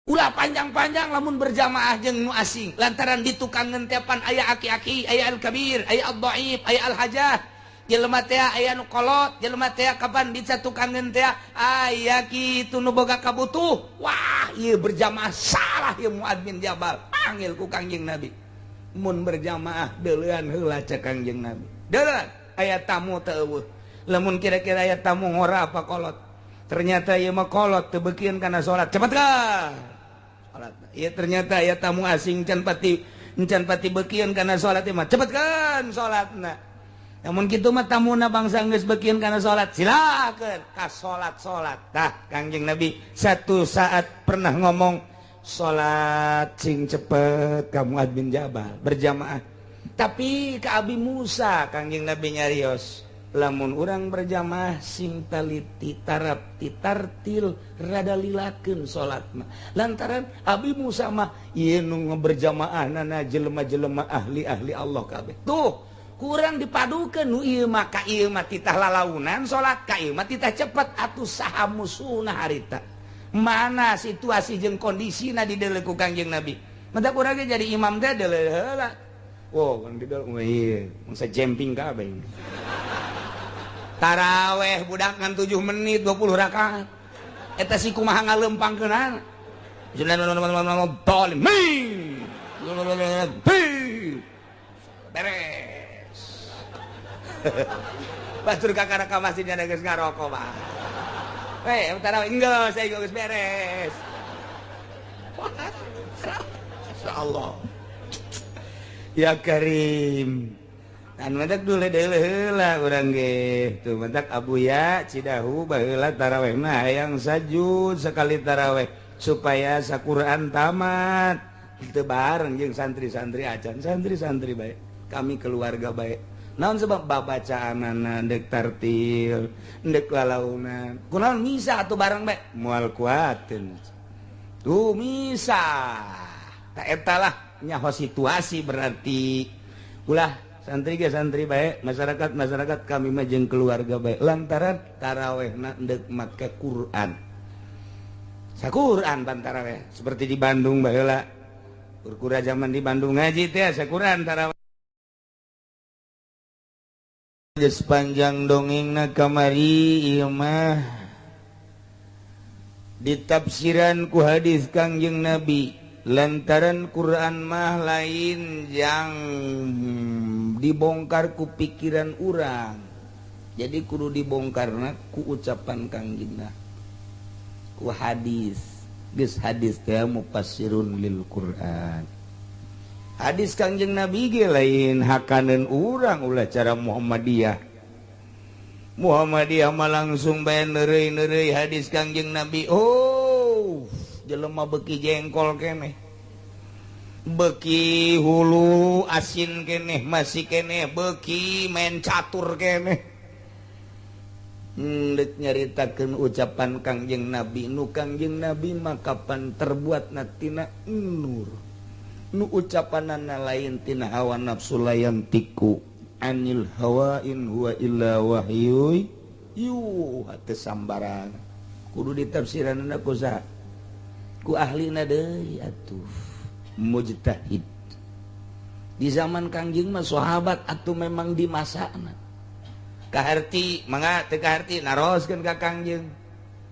ulah panjang-panjang lamun berjamaah jeung nu asing lantaran di tukang ngentepan aya aki-aki, aya al-kabir, aya ad-dhaif, aya al-hajah. Jelema teh aya nu kolot, jelema teh kapan dica tukang teh aya kitu nu boga kabutuh. Wah, ieu berjamaah salah ieu Muad bin Jabal. Panggil ku Kangjeng Nabi. Mun berjamaah deuleuan heula cek Kangjeng Nabi. Deuleuan aya tamu teu eueuh. Lamun kira-kira aya tamu ngora apa kolot. Ternyata ieu mah kolot teu beukieun kana salat. Cepetkan. Salat. Ieu ternyata aya tamu asing can pati beukieun kana salat ieu mah. Cepetkan salatna. Namun kitu mah tamuna bangsa geus beukieun kana salat, silakeun ka salat-salat. Tah Kangjeng Nabi satu saat pernah ngomong salat sing cepet ka Muad bin Jabal berjamaah. Tapi ka Abi Musa Kangjeng Nabi nyarios, lamun urang berjamaah sing taliti tarap titartil rada lilakeun salatna. Lantaran Abi Musa mah ieu nu berjamaahnana jelema-jelema ahli-ahli Allah kabeh. Tuh kurang dipadukeun nu ieu mah ka ieu mah titah lalaunan salat, ka ieu mah titah cepet atuh saha musuhna harita. Mana situasi jeung kondisina dideuleu ku Kangjeng Nabi. Mata urang ge jadi imam teh deuleu heula. Wow, kan dideuleu ieu, mangsa jemping kabeh. Taraweh budak ngan 7 menit 20 rakaat. Eta si kumaha ngaleumpangkeunana. Beres. Batur kakak ka masjidnya geus ngarokok mah. Tarawih enggeus saya geus beres. Insyaallah. Ya Karim. Anu mentak dulu deuleu heula urang ge. Tuh mentak Abuya Cidahu baheula tarawihna hayang sajud sekali tarawih supaya saquran tamat. Teu bareng jeung santri-santri acan, santri-santri bae. Kami keluarga bae. Naon sebab babacaanana dek tartil, dek lalaunan. Kunaon misa atuh bareng bae? Moal kuateun. Tuh misa. Ta eta lah nyaho situasi berarti. Ulah santri ge santri bae, masyarakat kami mah jeung keluarga bae. Lantaran tarawehna dek make Quran. Saquran pan taraweh seperti di Bandung baheula. Kurkura zaman di Bandung ngaji teh saquran taraweh. Sepanjang dongengna kamari ieu mah ditafsiran ku hadis Kangjeng Nabi lantaran Quran mah lain yang dibongkar ku pikiran urang jadi kudu dibongkarna ku ucapan Kangjengna ku hadis geus hadis teh mufassirun lil Quran. Hadis Kangjeng Nabi ge lain hakaneun urang ulah cara Muhammadiyah mah langsung bae neureuy hadis Kangjeng Nabi. Oh jelema beuki jengkol keneh, beuki hulu asin keneh, masih keneh beuki main catur keneh. Dek nyaritakeun ucapan Kangjeng Nabi nu Kangjeng Nabi mah kapan terbuat tina nur nu ucapanana lain tina hawa nafsu layan tiku anil hawain huwa illa wahyu hate sambarang kudu ditafsiranna ku saha ku ahlina deui atuh mujtahid di zaman Kangjeng mah sahabat atuh memang di masana kaharti mangga teu kaharti naroskeun ka Kangjeng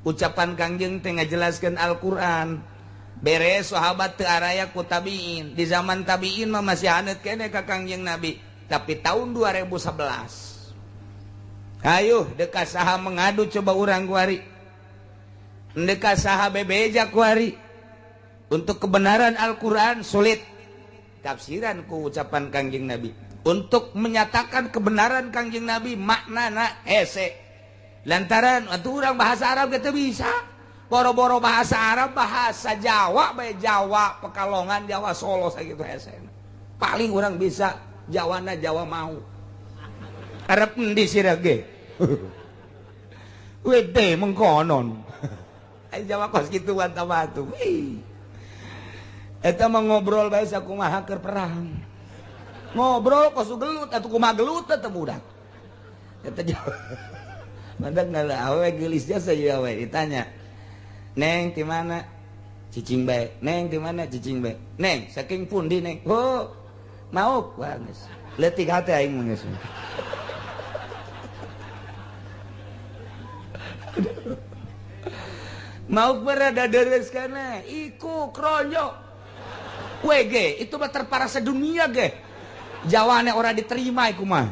ucapan Kangjeng teh ngajelaskeun Al-Qur'an. Beres sahabat teu araya ku tabiin. Di zaman tabiin mah masih haneut keneh ka Kangjeng Nabi. Tapi tahun 2011. Hayuh deka saha mengadu coba urang kuari. Deka saha bebeja kuari. Untuk kebenaran Al-Qur'an sulit. Tafsiran ku ucapan Kangjeng Nabi. Untuk menyatakan kebenaran Kangjeng Nabi maknana hese. Lantaran atuh urang bahasa Arab teu bisa. Boro-boro bahasa Arab, bahasa Jawa, bae Jawa Pekalongan, Jawa Solo sakitu hese. Paling orang bisa Jawana Jawa mau. Arab endi sirah ge? Wede mengkonon. Jawa kos kituan tabatu. Eta mah ngobrol bae sakumaha keur perang. Ngobrol kos gelut atuh kumaha gelut teh budak. Eta Jawa. Mandak ngala awe geulisnya saja we ditanya. Neng di mana? cicing bae neng di mana cicing bae neng saking pundi neng oh mau wah geus leutik hate aing mah geus mau berada deres kana iku kronyo WG itu mah terparah sedunia ge Jawane orang diterima iku mah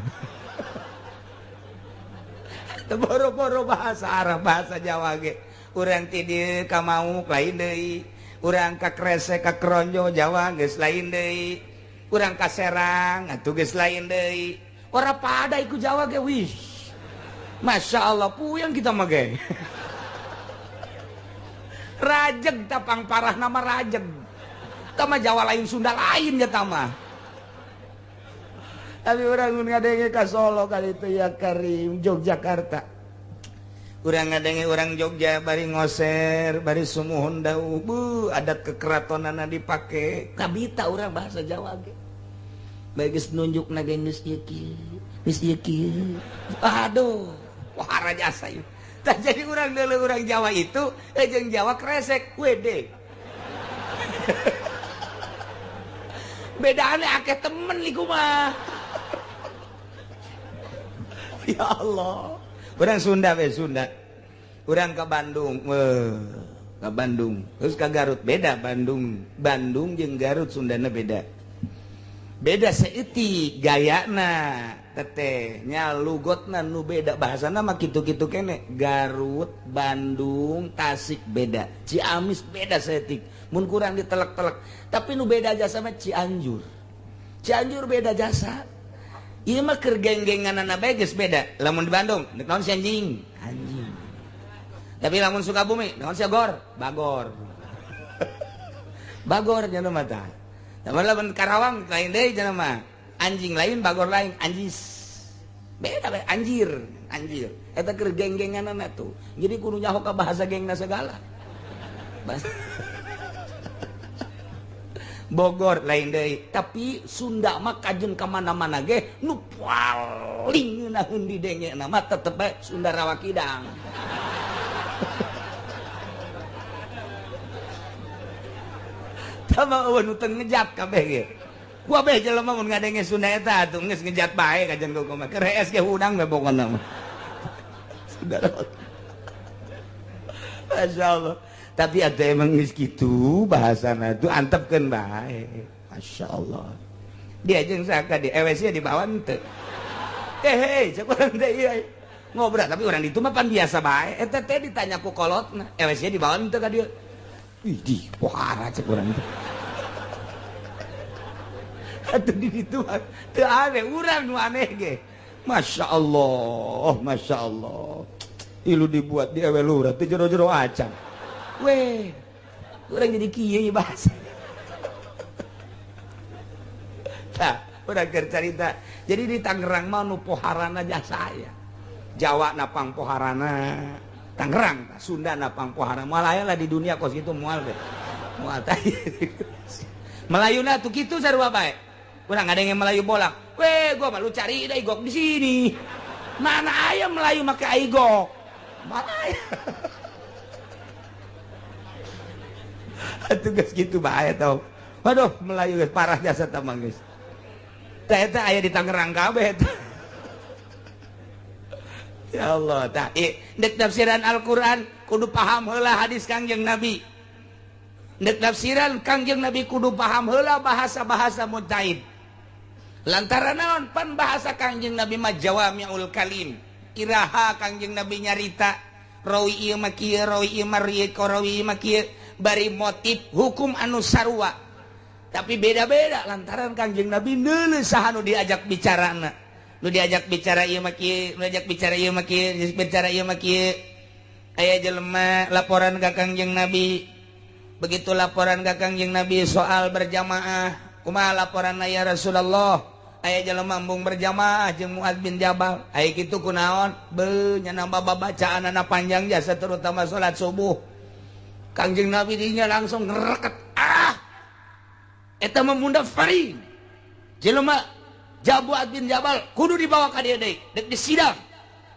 boro-boro bahasa Arab bahasa Jawa ge urang ti dieu ka mauk lain deui urang ka kresek ka kronjo Jawa geus lain deui urang ka Serang atuh geus lain deui ora pada iku Jawa ge wih Masya Allah puyeng kita mah ge rajeg tapang parah nama rajeg tama Jawa lain Sunda lain ya tama tapi orang ngadenge ka Solo kali itu ya Karim Yogyakarta urang ngadenge orang Jogja bari ngoser bari sumuhun dawuh bu adat kekeratonana dipake kabita urang bahasa Jawa ge bae geus nunjukna ge geus ieu kieu aduh wah jasa ieu tah jadi urang deuleu urang Jawa itu jeung Jawa kresek WD bedane akeh temen liku mah ya Allah urang Sunda we Sunda urang ke Bandung ke Bandung terus ke Garut beda Bandung jeung Garut Sundana beda seeutik gayana teteh nya lugotna nu beda bahasana mah kitu-kitu kene Garut Bandung Tasik beda Ciamis beda seeutik mun kurang ditelek-telek tapi nu beda jasa mah Cianjur beda jasa ieu mah keur geng-genganana bae geus beda lamun di Bandung naon si anjing tapi lamun Sukabumi naon si bagor cenah mah tah tapi lamun Karawang lain deui cenah mah anjing lain bagor lain anjis beda bae anjir eta keur geng-genganana tuh jadi kudu nyaho ka bahasa gengna segala Bogor lain deui tapi Sunda mah kajen ka mana-mana ge nu paling ngeunaheun di dengena mah tetep bae Sunda Rawakidang tama eueun nu teu ngejat kabeh ge ku abeh jelema mun ngadenge Sunda eta atuh geus ngejat bae kajen ku mah keur hees ge hudang bae pokona mah Sunda Masya Allah tapi ada emang geus kitu bahasana tuh antepkeun bae Masya Allah dia jeung saka di EWC di bawah teu cek urang teh ieu ngobrol tapi urang ditu mah pan biasa bae eta teh ditanya ku kolotna EWC di bawah teu ka dieu di pohara cek urang teh atuh di ditu teu aneh urang nu aneh ge Masya Allah ilu dibuat di ewe lurah teh jero-jero acan weh urang jadi kieu bahasa tah urang keur carita jadi di Tangerang mah nu poharana jasa aya Jawa napang poharana Tangerang Sunda napang poharana moal aya lah di dunia kos kitu moal teh moal tah Melayuna tuh kitu sarua bae urang ngadenge Melayu bolak weh gua mah lu cari da igok di sini mana aya Melayu make igok mana aya atuh geus kitu bae tau waduh Melayu geus parah jasa tah mah geus tah eta aya di Tangerang kabeh tah ya Allah tah dek tafsiran Al-Qur'an kudu paham heula hadis Kangjeng Nabi dek tafsiran Kangjeng Nabi kudu paham heula bahasa-bahasa mutaid lantaran naon pan bahasa Kangjeng Nabi mah jawamiul kalim iraha Kangjeng Nabi nyarita rawi ieu mah kieu rawi ieu mah rawi mah kieu bari motif hukum anu sarua tapi beda-beda lantaran Kangjeng Nabi neuleuh saha nu diajak bicarana nu diajak bicara ieu mah kieu nu diajak bicara ieu mah kieu bicara ieu mah kieu aya jelema laporan ka Kangjeng Nabi begitu laporan ka Kangjeng Nabi soal berjamaah kumaha laporanna ya Rasulullah aya jelema embung berjamaah jeung Muad bin Jabal aya kitu kunaon beuh nya nambah babacaanana panjang jasa terutama salat subuh Kangjeng Nabi dinya langsung ngereket eta mah munda faring jelema Muad bin Jabal kudu dibawa ka dieu deui dek disidang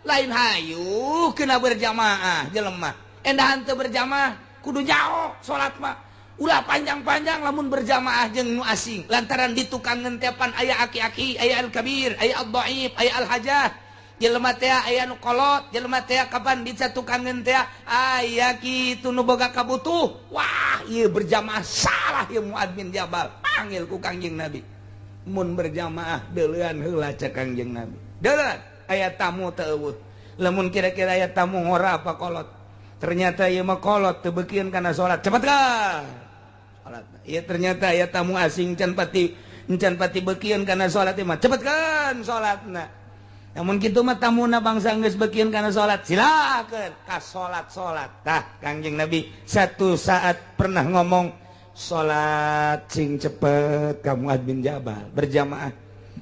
lain hayu kena berjamaah jelema endahan teu berjamaah kudu jauh salat mah ulah panjang-panjang lamun berjamaah jeung nu asing lantaran di tukang ngentepan aya aki-aki aya al-kabir aya ad-dhaif aya al-hajah jelema teh aya nu kolot jelema teh kapan di tukang ngentea aya kitu nu boga kabutuh wah ieu berjamaah salah ieu Muad bin Jabal panggil ku Kangjeng Nabi mun berjamaah deuleuan heula cek Kangjeng Nabi deuleuan aya tamu teu eueuh lamun kira-kira aya tamu ngora apa kolot ternyata ieu mah kolot teu beukeun kana salat cepetkan salat ieu ternyata aya tamu asing can pati beukeun kana salat mah cepetkeun salatna namun kitu mah tamuna bangsa geus beukeun kana salat silakeun ka salat tah Kangjeng Nabi satu saat pernah ngomong salat sing cepet ka Muad bin Jabal berjamaah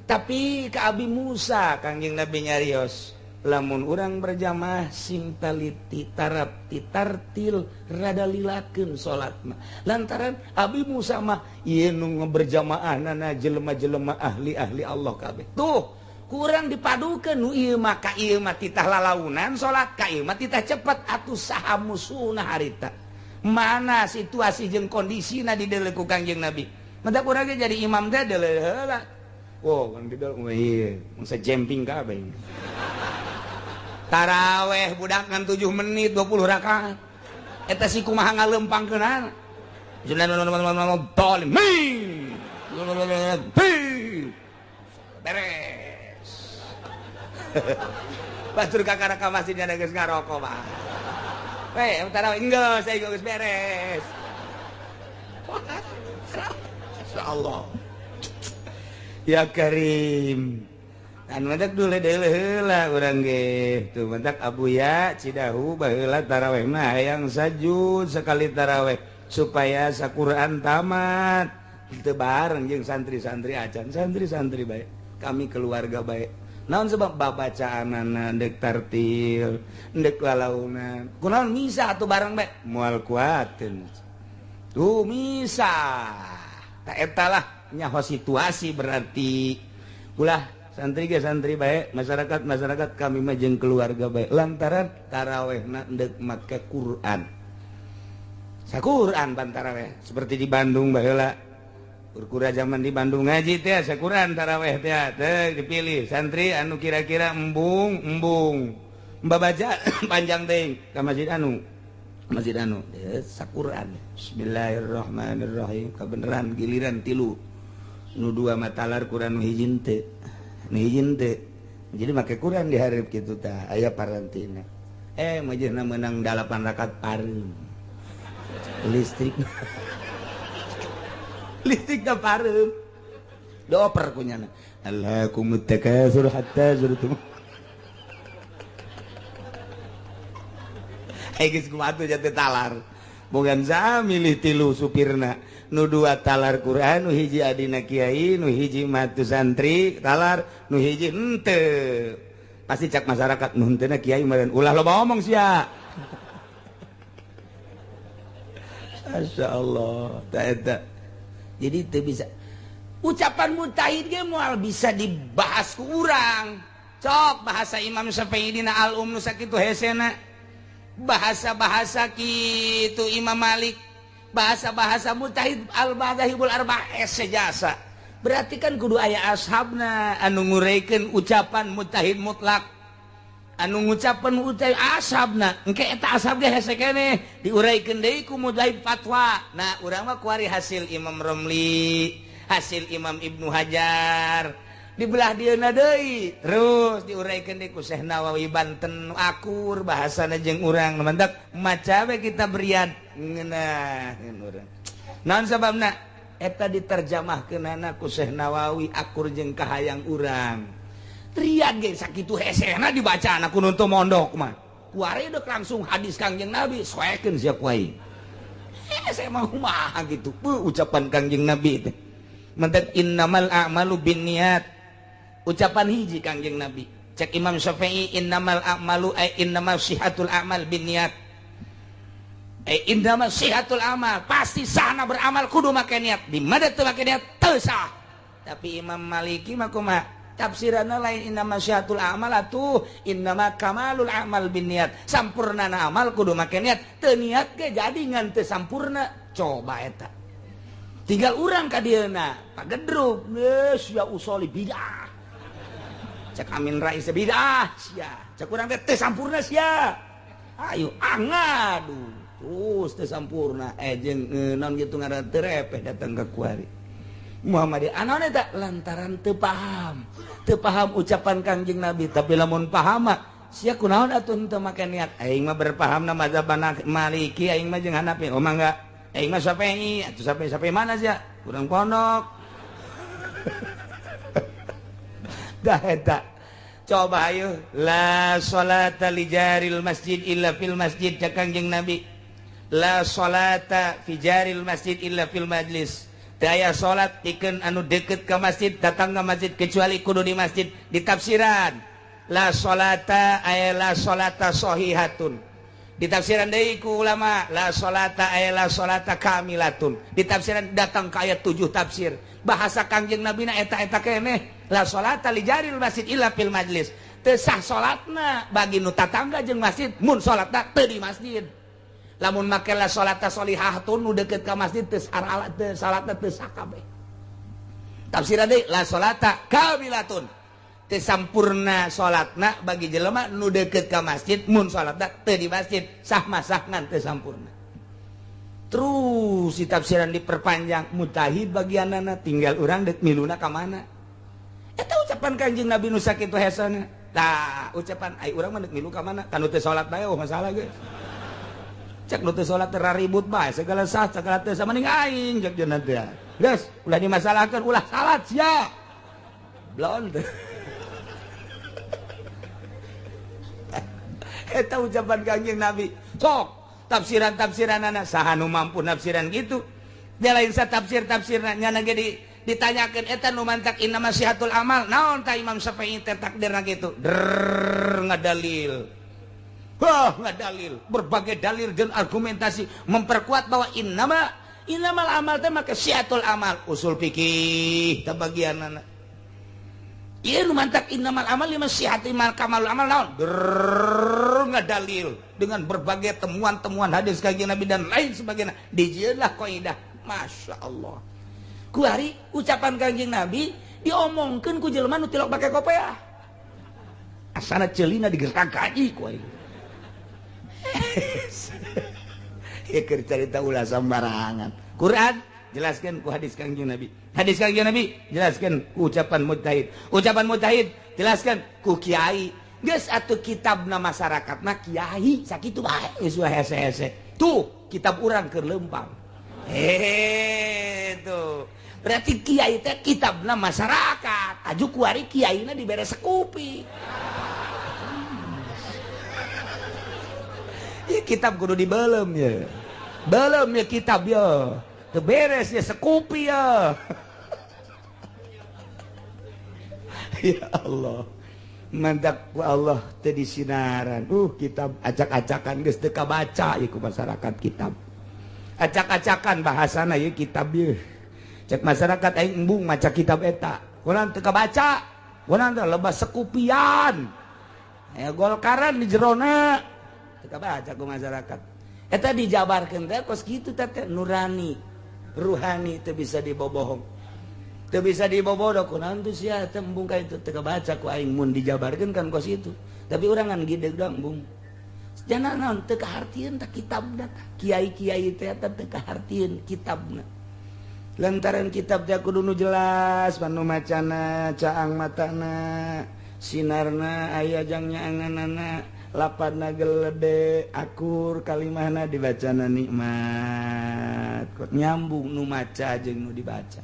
tapi ka Abi Musa Kangjeng Nabi nyarios lamun urang berjamaah sing taliti tarapti tartil rada lilakeun salatna lantaran Abi Musa mah ieu nu berjamaahnana jelema-jelema ahli-ahli Allah kabeh tuh kurang dipadukeun nu ieu mah ka ieu mah titah lalaunan salat ka ieu mah titah cepet atuh saha musuhna harita mana situasi jeung kondisina di deuleu ku Kangjeng Nabi madak urang ge jadi imam teh deuleu heula wow kan dideuleu ieu mangsa jemping kabeh taraweh budak ngan 7 menit 20 rakaat eta si kumaha ngalempangkeunana beres batur ka kana ka masjidnya geus ngaroko mah taraweh geus saya geus beres insyaallah ya Karim anu madak dulu deuleu heula urang ge tuh madak Abuya Cidahu baheula taraweh mah hayang sajud sekali taraweh supaya saquran tamat teu bareng jeung santri-santri acan santri-santri bae kami keluarga bae naon sebab babacaanana deuk tartil deuk lalaunan kunaon misa atuh bareng bae moal kuateun tuh misa ta eta lah nyaho situasi berarti ulah santri ge santri bae masyarakat kami mah jeung keluarga bae lantaran tarawehna deuk make Quran saquran ban taraweh seperti di Bandung baheula kurkura zaman di Bandung ngaji teh saquran taraweh teh teu dipilih santri anu kira-kira embung babaca panjang teuing ka masjid anu saquran bismillahirrahmanirrahim kabeneran giliran 3 nu 2 matalar Quran nu hiji teu izin teh jadi make Quran di hareup kitu tah aya parantina majeuna meunang 8 rakaat pareum listrik da pareum dioper kunyana Allahakumut takasur hatta zurtum geus kumaha tuh jate talar bogan saha milih 3 supirna nu 2 talar Quran nu hiji adina kiai nu hiji matu santri talar nu hiji henteu pasti cak masyarakat nu henteu na kiai meureun ulah loba ngomong sia masyaallah ta eta jadi teu bisa ucapan mujtahid ge moal bisa dibahas ku urang cok bahasa Imam Syafi'i dina al-um nu sakitu hesena bahasa-bahasa kitu Imam Malik bahasa-bahasa mujtahid al-madzhabul arba'ah sejasa berarti kan kudu aya ashabna anu ngureikeun ucapan mujtahid mutlak anu ngucapan mujtahid ashabna engke eta ashab ge hese keneh diuraikeun deui ku mujtahid fatwa nah urang mah kuari hasil Imam Romli hasil Imam Ibnu Hajar dibelah dieuna deui terus diuraikeun deui ku Syekh Nawawi Banten akur bahasana jeung urang mantak maca we kita berian ngeunaheun urang naon sababna eta diterjemahkeunana ku Syekh Nawawi akur jeung kahayang urang triad ge sakitu hesehna dibacaana ku nu teu mondok mah kuari deuk langsung hadis Kangjeng Nabi soekeun sia ku aing hese mah kumaha kitu ucapan Kangjeng Nabi teh mantak innamal a'malu binniyat ucapan hiji Kangjeng Nabi cek Imam Syafi'i innamal a'malu innamal sihatul a'mal binniyat innamal sihatul amal pasti sahna beramal kudu make niat di mana teu make niat teu sah tapi Imam Maliki mah kumaha tafsiranna lain innamal sihatul amal atuh innamal kamalul amal binniyat sampurnana amal kudu make niat teu niat ge jadi ngan teu sampurna coba eta tinggal urang ka dieuna Pak Gedruk geus ya usoli bidah cek Amin Rais bidah sia cek urang teh sampurna sia ayo angadu terus teh sampurna jeung naon kitu ngaranna teu repeh datang ka kuari Muhammadiyah anaon eta lantaran teu paham ucapan Kangjeng Nabi tapi lamun paham mah sia kunaon atuh teu make niat aing mah berpahamna mazhab Maliki aing mah jeung Hanafi mah enggak aing mah Syafi'i atuh Syafi'i mana sia urang pondok dah eta coba ayo la sholata li jaril masjid illa fil masjid cak Kangjeng Nabi la sholata fi jaril masjid illa fil majlis teu aya salat pikeun anu deukeut ka masjid datang ka masjid kecuali kudu di masjid di tafsiran la sholata ay la sholata sahihatun di tafsiran deui ku ulama la sholata ay la sholata kamilatun di tafsiran datang ka ayat 7 tafsir bahasa Kangjeng Nabi na eta keneh la sholata li jaril masjid illa fil majlis teu sah salatna bagi nu tatangga jeung masjid mun salatna teu di masjid lamun make la sholata sholihatun nu deukeut ka masjid teu salatna teu sah kabeh tafsiran deui la sholata kamilatun teu sampurna salatna bagi jelema nu deukeut ka masjid mun salatna teu di masjid sah mah sah ngan teu sampurna terus si tafsiran diperpanjang mujtahid bagianana tinggal urang deuk miluna ka mana eta ucapan Kanjeng Nabi nu sakitu hesana tah ucapan ai urang mah deuk milu ka mana kanu teu salat bae masalah geus cek nu teu salat teh ribut bae segala sah segala teu samaning aing cek jeung teh geus ulah dimasalahkeun ulah salat sia blon eta ucapan Kanjeng Nabi sok tafsiran anak saha nu mampu nafsiran gitu dia lain sa tafsirna nya ge ditanyakeun eta nu mantak inna masihatul amal naon ta Imam Syafi'i teh takdirna gitu ngadalil ngadalil berbagai dalil dan argumentasi memperkuat bahwa innamal amal teh make sihatul amal usul fikih teh bagianna ieu nu mantak innamal amal lima sihati mal kamalul amal naon ngadalil dengan berbagai temuan-temuan hadis Kanjeng Nabi dan lain sebagainya dijieunlah kaidah Masya Allah kuari ucapan Kanjeng Nabi diomongkeun ku jelema nu tilok bake kopiah asana ceulina digertak kaji ku aing keur carita ulah sambarangan Quran jelaskan ku hadis Kanjeng Nabi jelaskan ku ucapan mujtahid jelaskan ku kiai geus atuh kitabna masyarakatna kiai sakitu bae geus hese-hese tuh kitab urang keur leumpang tuh berarti kiai teh kitabna masyarakat aju kuari kiaina dibere sekupi ya kitab kudu dibelem ya belum ya kitab ya teu beres ya sekupi ya ya Allah mandak ku Allah teu disinaran kitab acak-acakan geus teu kabaca ieu ku masyarakat kitab acak-acakan bahasana ieu kitab ieu cek masyarakat aing embung maca kitab eta kurang teu kabaca kurang teh lebas sekupian aya golkaran di jerona teu kabaca ku masyarakat eta dijabarkeun teh kos kitu teh nurani ruhani teu bisa dibobohong teu bisa dibobodoh kunaon teh sia teh embung ka itu teu kabaca ku aing mun dijabarkeun kan kos itu tapi urang ngan gideg dong embung jangan naon teu kahartieun ta kitabna kiai-kiai teh teu kahartieun kitabna lantaran kitab teh kudu nu jelas panu macana caang matana sinarna aya jang nyaanganana lapadna gelede akur kalimahna dibacana nikmat kok nyambung nu maca jeung nu dibaca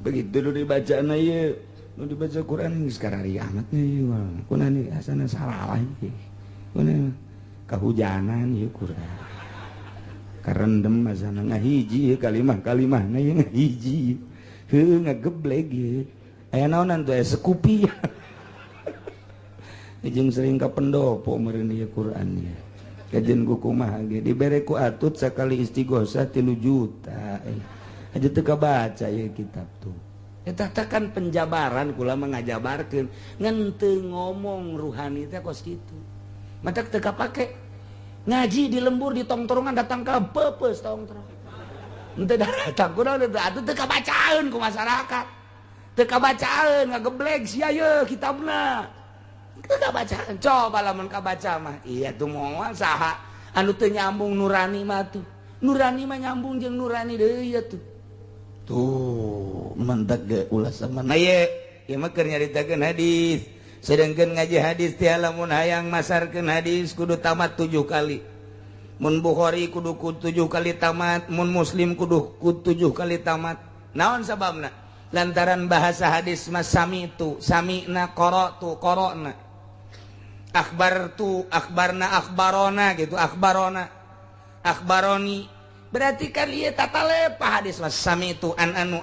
begitu nu dibacana ieu nu dibaca Quran geus karari amat ieu kunaon ieu asana salah ieu kunaon kahujanan ieu Quran karendem asana ngahiji kalimah-kalimahna ieu ngahiji heuh ngageblek ieu aya naonan teh sekupi jeung sering ka pendopo meureun ieu Quran ieu kajen ku kumaha ge dibere ku atut sakali istighosah 3 juta aja teu kabaca ieu kitab tuh eta teh kan penjabaran kula mengajabarkeun ngan teu ngomong ruhani teh kos kitu matak teu kapake ngaji di lembur di tongtrongan datang ka peupeus tongtrong henteu datang kunaon teh atuh teu kabacaeun ku masyarakat teu kabacaeun ngageblek sia ye kitabna teu kabacaeun coba lamun kabaca mah iya tuh moal saha anu teu nyambung nurani mah tuh nurani mah nyambung jeung nurani deui ya tuh mentek ge ulah sama nah ye ieu mah keur nyaritakeun hadis sedengkeun ngaji hadis teh lamun hayang masarkeun hadis kudu tamat 7 kali mun Bukhari kudu 7 kali tamat mun Muslim kudu 7 kali tamat naon sababna lantaran bahasa hadis mah samitu sami'na qara'tu qara'na akhbarna akhbarona gitu akhbarona akhbaroni berarti kan ieu tata lepah hadis mah samitu an anu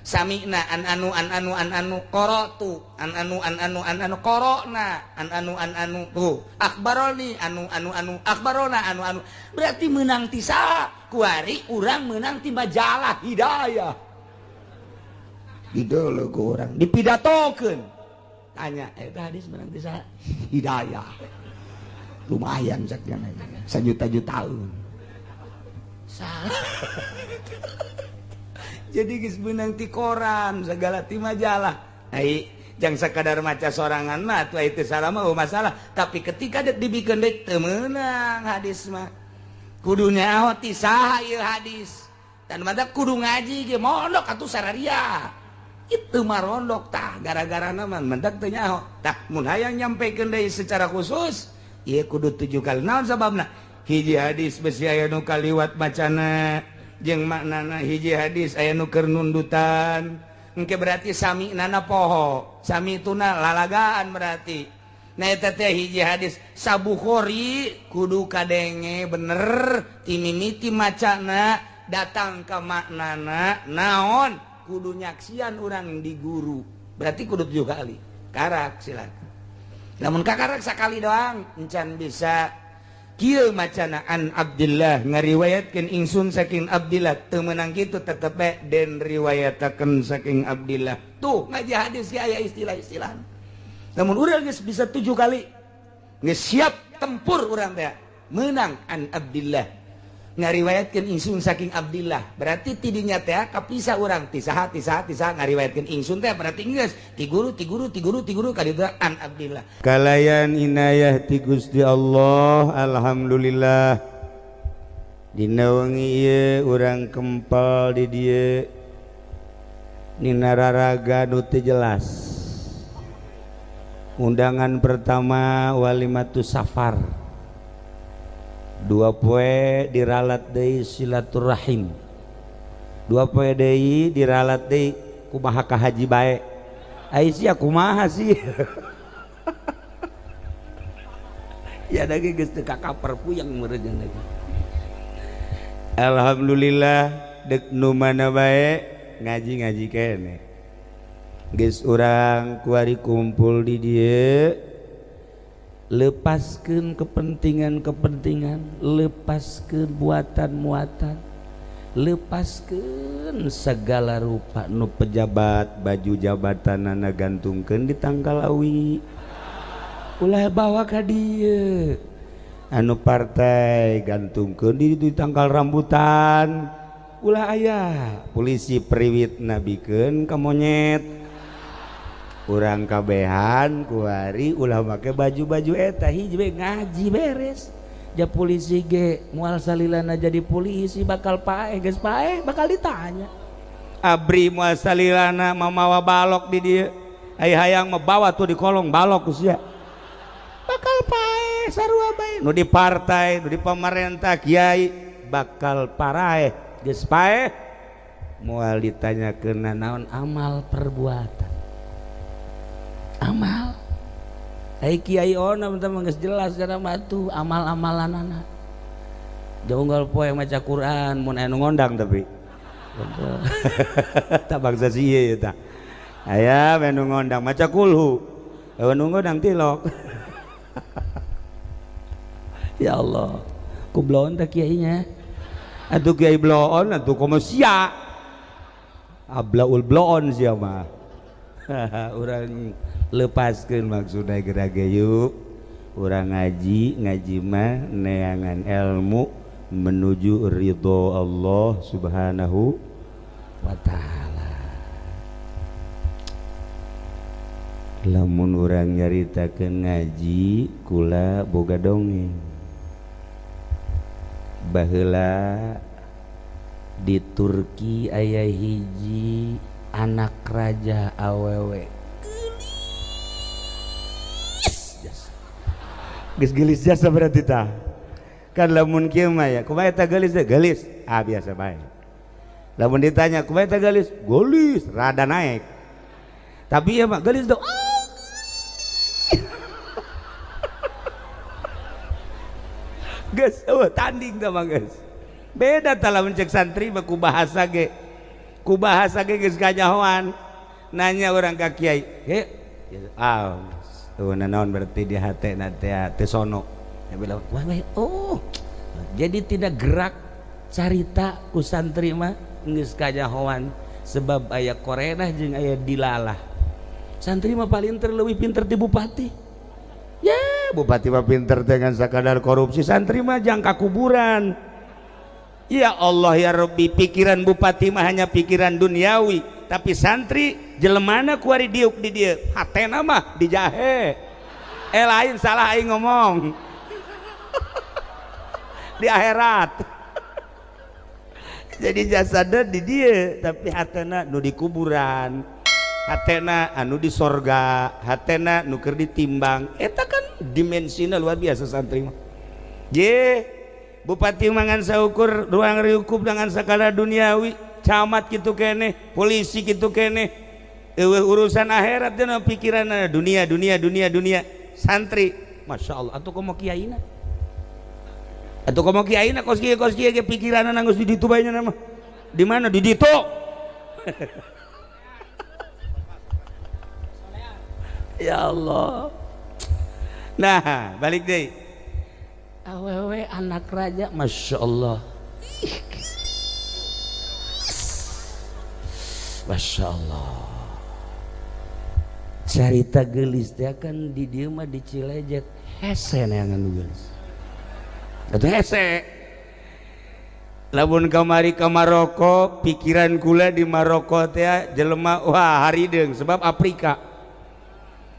sami'na an anu qara'tu an anu qara'na an anu tuh akhbaroni anu akhbarona anu berarti meunang ti saha kuari urang meunang ti majalah hidayah idolo ku urang dipidatokeun tanya eta hadis meunang ti saha hidayah lumayan sakjana sajuta-jutaeun salah jadi geus beunang ti koran segala ti majalah ai jang sakadar maca sorangan mah atuh itu salah mah masalah tapi ketika dibikeun deui teu meunang hadis mah kudu nyaho ti saha ieu hadis dan mada kudu ngaji ge mondok atuh sararia itu mah rondok tah gara-garana mah mendak teu nyaho tah mun hayang nyampekeun deui secara khusus ieu kudu 7 kali naon sababna hiji hadis besi aya nu kaliwat macana jeung maknana hiji hadis aya nu keur nundutan engke berarti sami nana poho sami tuna lalagaan berarti nah eta teh hiji hadis sabukhori kudu kadenge bener ti mimiti macana datang ka maknana naon kudu nyaksian urang di guru berarti kudu 7 kali karak silakan namun kakarak sakali doang encan bisa kieu macana an Abdillah ngariwayatkeun ingsun saking Abdillah teu meunang kitu tetep den riwayatakeun saking Abdillah tuh ngaji hadis ge aya istilah-istilah namun urang geus bisa 7 kali geus siap tempur urang teh meunang an Abdillah ngariwayatkeun ingsun saking Abdillah berarti tidinya teh kapisa urang ti saha ngariwayatkeun ingsun teh berarti geus ti guru kaditu an Abdillah kalayan inayah ti Gusti Allah alhamdulillah dina wengi ieu urang kempel di dieu nina raraga nu teu jelas undangan pertama walimatus safar 2 poe diralat deui silaturahim 2 poe deui diralat deui kumaha ka haji bae ai sia kumaha sih ya dage geus teu kakaper puyeng meureun lagi alhamdulillah deuk nu mana bae ngaji kene geus urang kuari kumpul di dieu lepaskeun kepentingan lepaskeun muatan lepaskeun segala rupa nu pejabat baju jabatanana gantungkeun di tangkal awi ulah bawa ka dieu anu partai gantungkeun di tangkal rambutan ulah aya polisi periwit nabikeun ka monyet urang kabehan kuari ulah make baju-baju eta hiji we ngaji beres ja polisi ge moal salilana jadi polisi bakal paeh geus paeh bakal ditanya abri moal salilana mamawa balok di dieu ai hayang membawa tuh di kolong balok sia bakal paeh sarua bae nu di partai nu di pamarentah kiai bakal paraeh geus paeh moal ditanyakeun naon amal perbuatan amal ai kiai ona mentah geus jelas cara batu amal-amalanana jonggal poe maca Quran mun aya nu ngondang tapi tak bangsa sieu eta aya we nu ngondang maca kulhu we nu ngondang tilok ya Allah ku bloon teh kiainya atuh kiai bloon atuh komo sia ablaul bloon sia mah urang lepaskeun maksudna gerage yuk urang ngaji mah neangan ilmu menuju ridho Allah Subhanahu wa ta'ala. Lamun urang nyaritakeun ngaji kula boga dongeng. Baheula di Turki aya hiji anak raja awewe geus gelis jasa berarti tah kan lamun kieu mah ya kumaha eta gelis gelis biasa bae. Lamun ditanya kumaha eta gelis gelis rada naik tapi ya mah gelis dong geus tanding tah mah geus beda tah lamun cek santri mah ku bahasa ge geus kanyahoan nanya orang ka kiai naon berarti di hatena teh sono ya bilang wah oh jadi tidak gerak carita ku santri mah geus kanyahoan sebab aya korenah jeung aya dilalah. Santri mah paling terleuwih pinter ti bupati ya bupati mah pinter dengan sakadar korupsi, santri mah jangka kuburan. Ya Allah ya Rabbi, pikiran bupati mah hanya pikiran duniawi, tapi santri jelemana kuari diuk di dia hatena mah dijahe lain salah aing ngomong di akhirat jadi jasadna di dia tapi hatena nu di kuburan, hatena anu di sorga, hatena nu keur ditimbang. Eta kan dimensina luar biasa santri mah ye bupati mangan saukur ruang riukup dengan skala duniawi, camat gitu kene, polisi gitu kene, urusan akhirat dan pikiran dunia. Santri masya Allah atau komo kiaina kos kiai ke pikiran nanggus di ditu bae nama di mana di ditu ya Allah. Nah balik deh awewe anak raja masya Allah masya Allah carita gelis teh kan di dieu mah di Cilejet hese neangan gelis atuh hese lamun kamari ka Maroko pikiran kula di Maroko teh jelema wah harideung sebab Afrika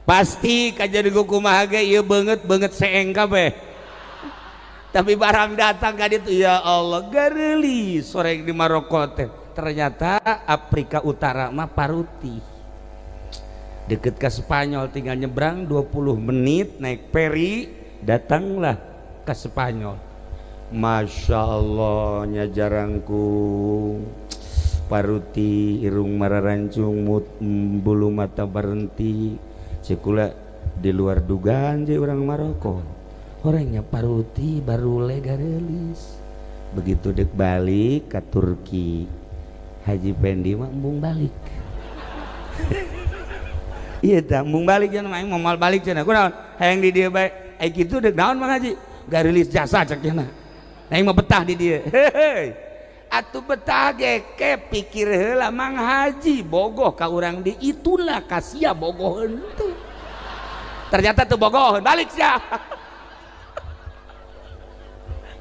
pasti kajadiku kumaha ge ieu beungeut seeng kabeh tapi barang datang ka ditu ya Allah gareuli sore di Maroko teh ternyata Afrika Utara mah paruti deket ke Spanyol tinggal nyebrang 20 menit naik feri datanglah ke Spanyol. Masya Allah nya jarangku paruti irung mararancung bulu mata berhenti cikula di luar dugaan je orang Maroko orangnya paruti baru legarelis begitu dek balik ke Turki Haji Pendi mah embung balik iya dah embung balik jangan main mau mal balik cenah kunaon hayang di dia bae ai kitu dek naon Mang Haji garelis jasa cek cenah hayang mah betah di dia heuh atuh betah ge ke pikir heula Mang Haji bogoh ka urang di itulah kasia bogoheun teh ternyata teu bogoheun balik sia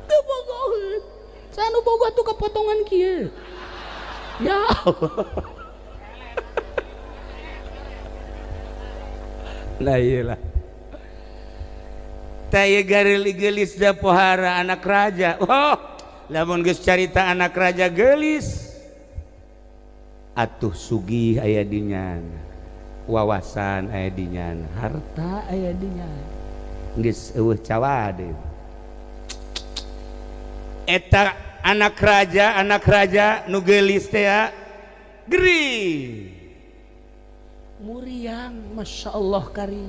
teu bogoheun sanu bogoh tuh kepotongan kieu ya Allah lah iyalah taya gareli gelis da pohara anak raja oh lamun geus carita anak raja gelis atuh sugih aya dinyan wawasan aya dinyan harta aya dinyan geus eueuh cawade eta anak raja nu gelis teh geuring muriang masya Allah kari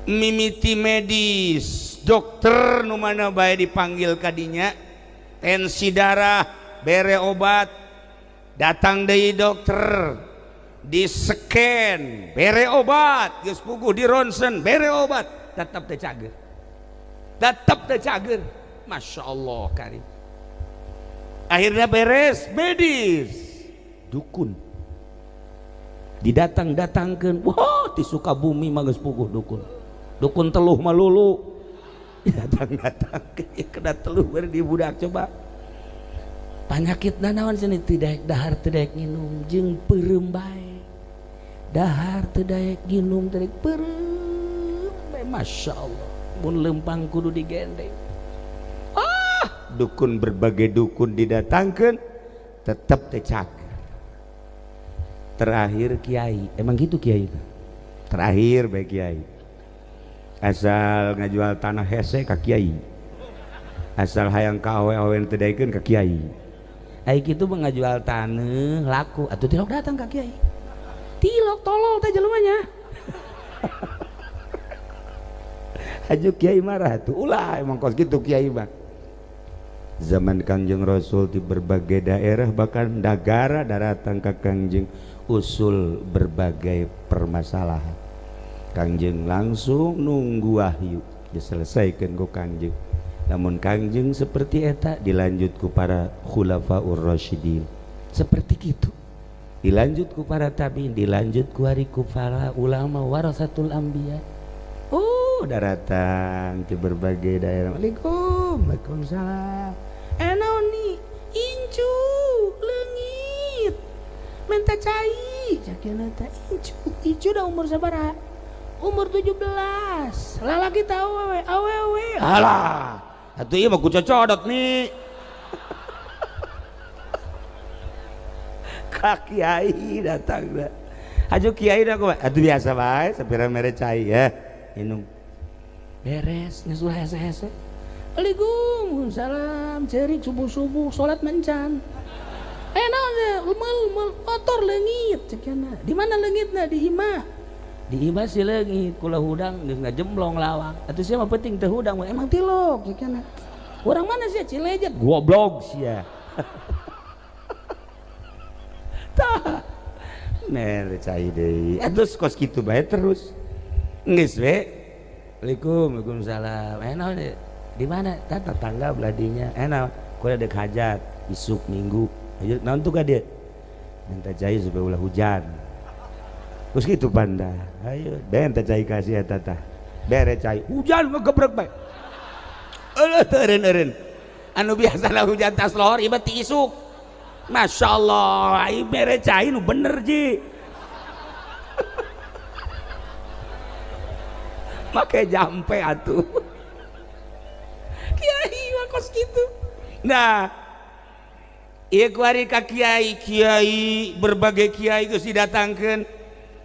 mimiti medis dokter nu mana bae dipanggil kadinya tensi darah bere obat datang deui dokter di scan bere obat geus puguh di ronsen bere obat tetep teu cager masya Allah kari akhirnya beres medis dukun didatang-datangkeun wah di Sukabumi mah geus puguh dukun teluh malulu datang kena telu bari di budak coba panyakit naon sini tidak dahar tidak nginum jeung peureum bae dahar tidak nginum tidak peureum bae Masya Allah mun lempang kudu digendeng dukun berbagai dukun didatangkeun tetep teh cager terakhir kiai emang gitu kiai terakhir bae kiai asal ngajual tanah hese ka kiai asal hayang ka awe-awe teu daekeun ka kiai ai kitu mah ngajual tanah laku atuh tilok datang ka kiai tilok tolol teh jelemanya aju kiai marah tuh ulah emang kos gitu kiai mah zaman Kangjeng Rasul di berbagai daerah bahkan negara datang ke Kangjeng usul berbagai permasalahan Kangjeng langsung nunggu wahyu diselesaikan ku Kangjeng namun Kangjeng seperti eta dilanjut ku para khulafaur rasyidin seperti gitu dilanjut ku para tabiin dilanjut ku hari ku para ulama warasatul anbiya datang di berbagai daerah Waalaikumsalam naon nih incu leungit minta cai jakina teh incu dah umur sabaraha umur 17 lalaki tahu awewe alah atuh ieu mah ku cocodot nih ka kiai datang dah aju kiai dah kok atuh biasa bae sapira mere cai ya minum beres ngesul hese-hese Waalaikumsalam ceri subuh-subuh salat mencan naon lemel kotor leungit cenah di mana leungitna di imah si leungit kula hudang geus ngajemblong lawang atuh sia mah penting teu hudang emang tilok cenah urang mana sia Cilejet goblok sia tah mere cai deui atuh kos kitu bae terus geus we Waalaikumsalam naon di mana tetangga beladinya naon kuda dek hajat isuk minggu ayo naon tuh ka dieu minta cai supaya ulah hujan terus gitu panda ayo benta cai kasih eta tah bere cai hujan mah gebrek bae eureun anu biasana hujan tas lohor ieu ti isuk Masya Allah ai bere cai nu bener ji make jampe atuh kiai mah kos gitu nah ieu ku ari ka kiai berbagai kiai geus didatangkeun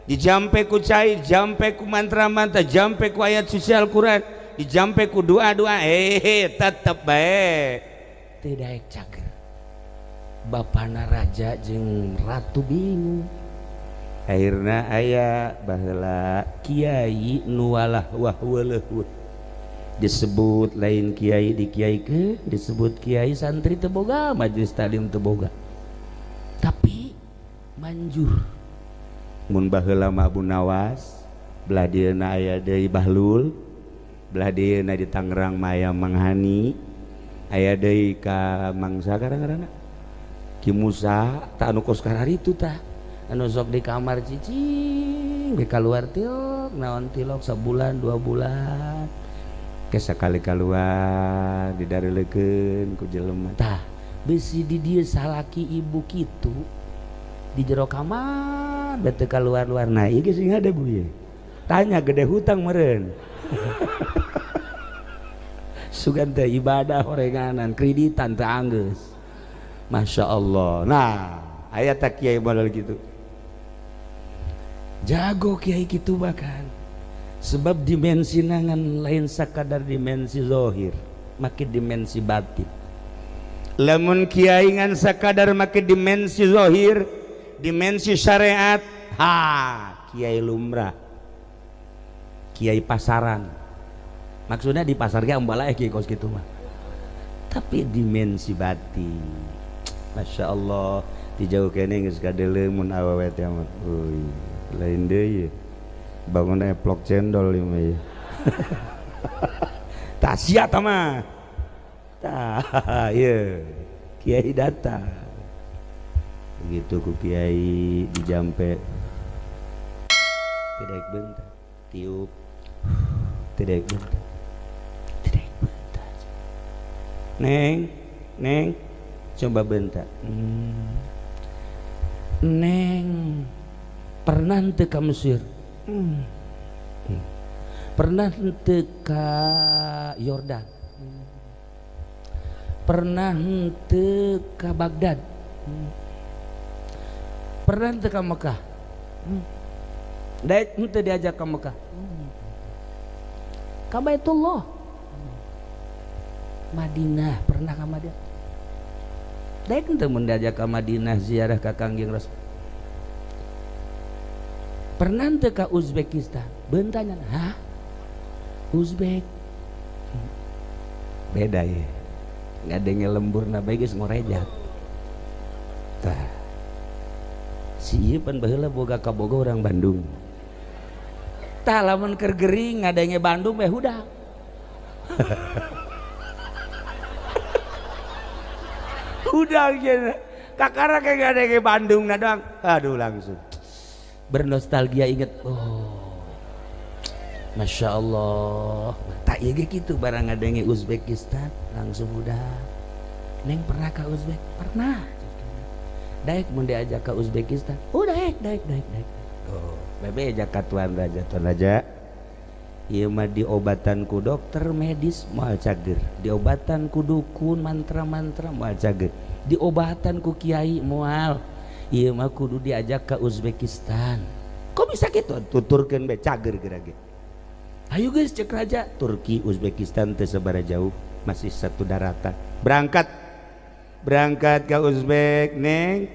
dijampe ku cai jampe ku mantra-mantra jampe ku ayat suci Al-Quran dijampe ku doa-doa tetep bae teu daek cager bapana raja jeung ratu bingung akhirna aya baheula kiai nu walah wahwaleuh disebut lain kiai dikiaikeun disebut kiai santri teu boga majelis taklim teu boga tapi manjur mun baheula mah Abu Nawas belah dieuna aya deui Bahlul belah dieuna di Tangerang mah aya Mang Hani aya deui ka Mang sagarana Ki Musa tah anu kos kararitu tah anu sok di kamar cicing ge kaluar tilok naon tilok sabulan 2 bulan ke sakali kaluar didareulekeun ku jelema tah besi di dieu salaki ibu kitu di jero kamar bete keluar-luar nah ieu geus ada bu ye tanya gede hutang meureun sugan teh ibadah horenganan kreditan teh anggeus Masya Allah nah aya tak kiai model gitu jago kiai gitu bahkan sebab dimensi nangan lain sakadar dimensi zahir makin dimensi batin lamun kiai ngan sakadar makin dimensi zahir dimensi syariat kiai lumrah kiai pasaran maksudnya di pasar ge umbala kiai kos gitu mah tapi dimensi batin Masya Allah dijauh kene geus kadeuleu mun awewe teh mah lain deui bangun eplok cendol ieu mah tah sia tah mah tah ieu kiai datang begitu ku kiai dijampe tidak bentar tiup tidak bentar tidak Neng coba bentak. Neng pernah teu ka Mesir? Pernah teu ka Yordan? Pernah teu ka Baghdad? Pernah teu ka Mekah? Daek teu diajak ka Mekah? Ka Baitullah. Madinah pernah ka Madinah? Daek teu mun diajak ka Madinah ziarah ka Kangjeng Rasul? Pernah teu ka Uzbekistan? Bentanyan, hah? Uzbek beda ya, ngadenge lembur na bae geus ngorejat. Tah si ieu pan baheula boga ka Bogor orang Bandung. Tah lamun keur gering ngadenge Bandung bae hudak. Hudak cenah. Kakara kayak ngadenge Bandung na doang. Aduh langsung bernostalgia inget, oh Masya Allah, tak iya gitu barang ngadenge Uzbekistan langsung udah. Neng pernah ke Uzbek? Pernah. Daek mun diajak ke Uzbekistan, daek. Oh, bebe ajak ka tuan raja. Ieu mah diobatan ku dokter medis moal cager, diobatan ku dukun mantra-mantra moal cager, diobatan ku kiai moal. Ieu mah kudu diajak ke Uzbekistan. Kok bisa gitu? Tuturkeun be cager gerage. Ayo guys cek raja, Turki Uzbekistan teu sabaraha jauh, masih satu daratan. Berangkat ke Uzbek. Neng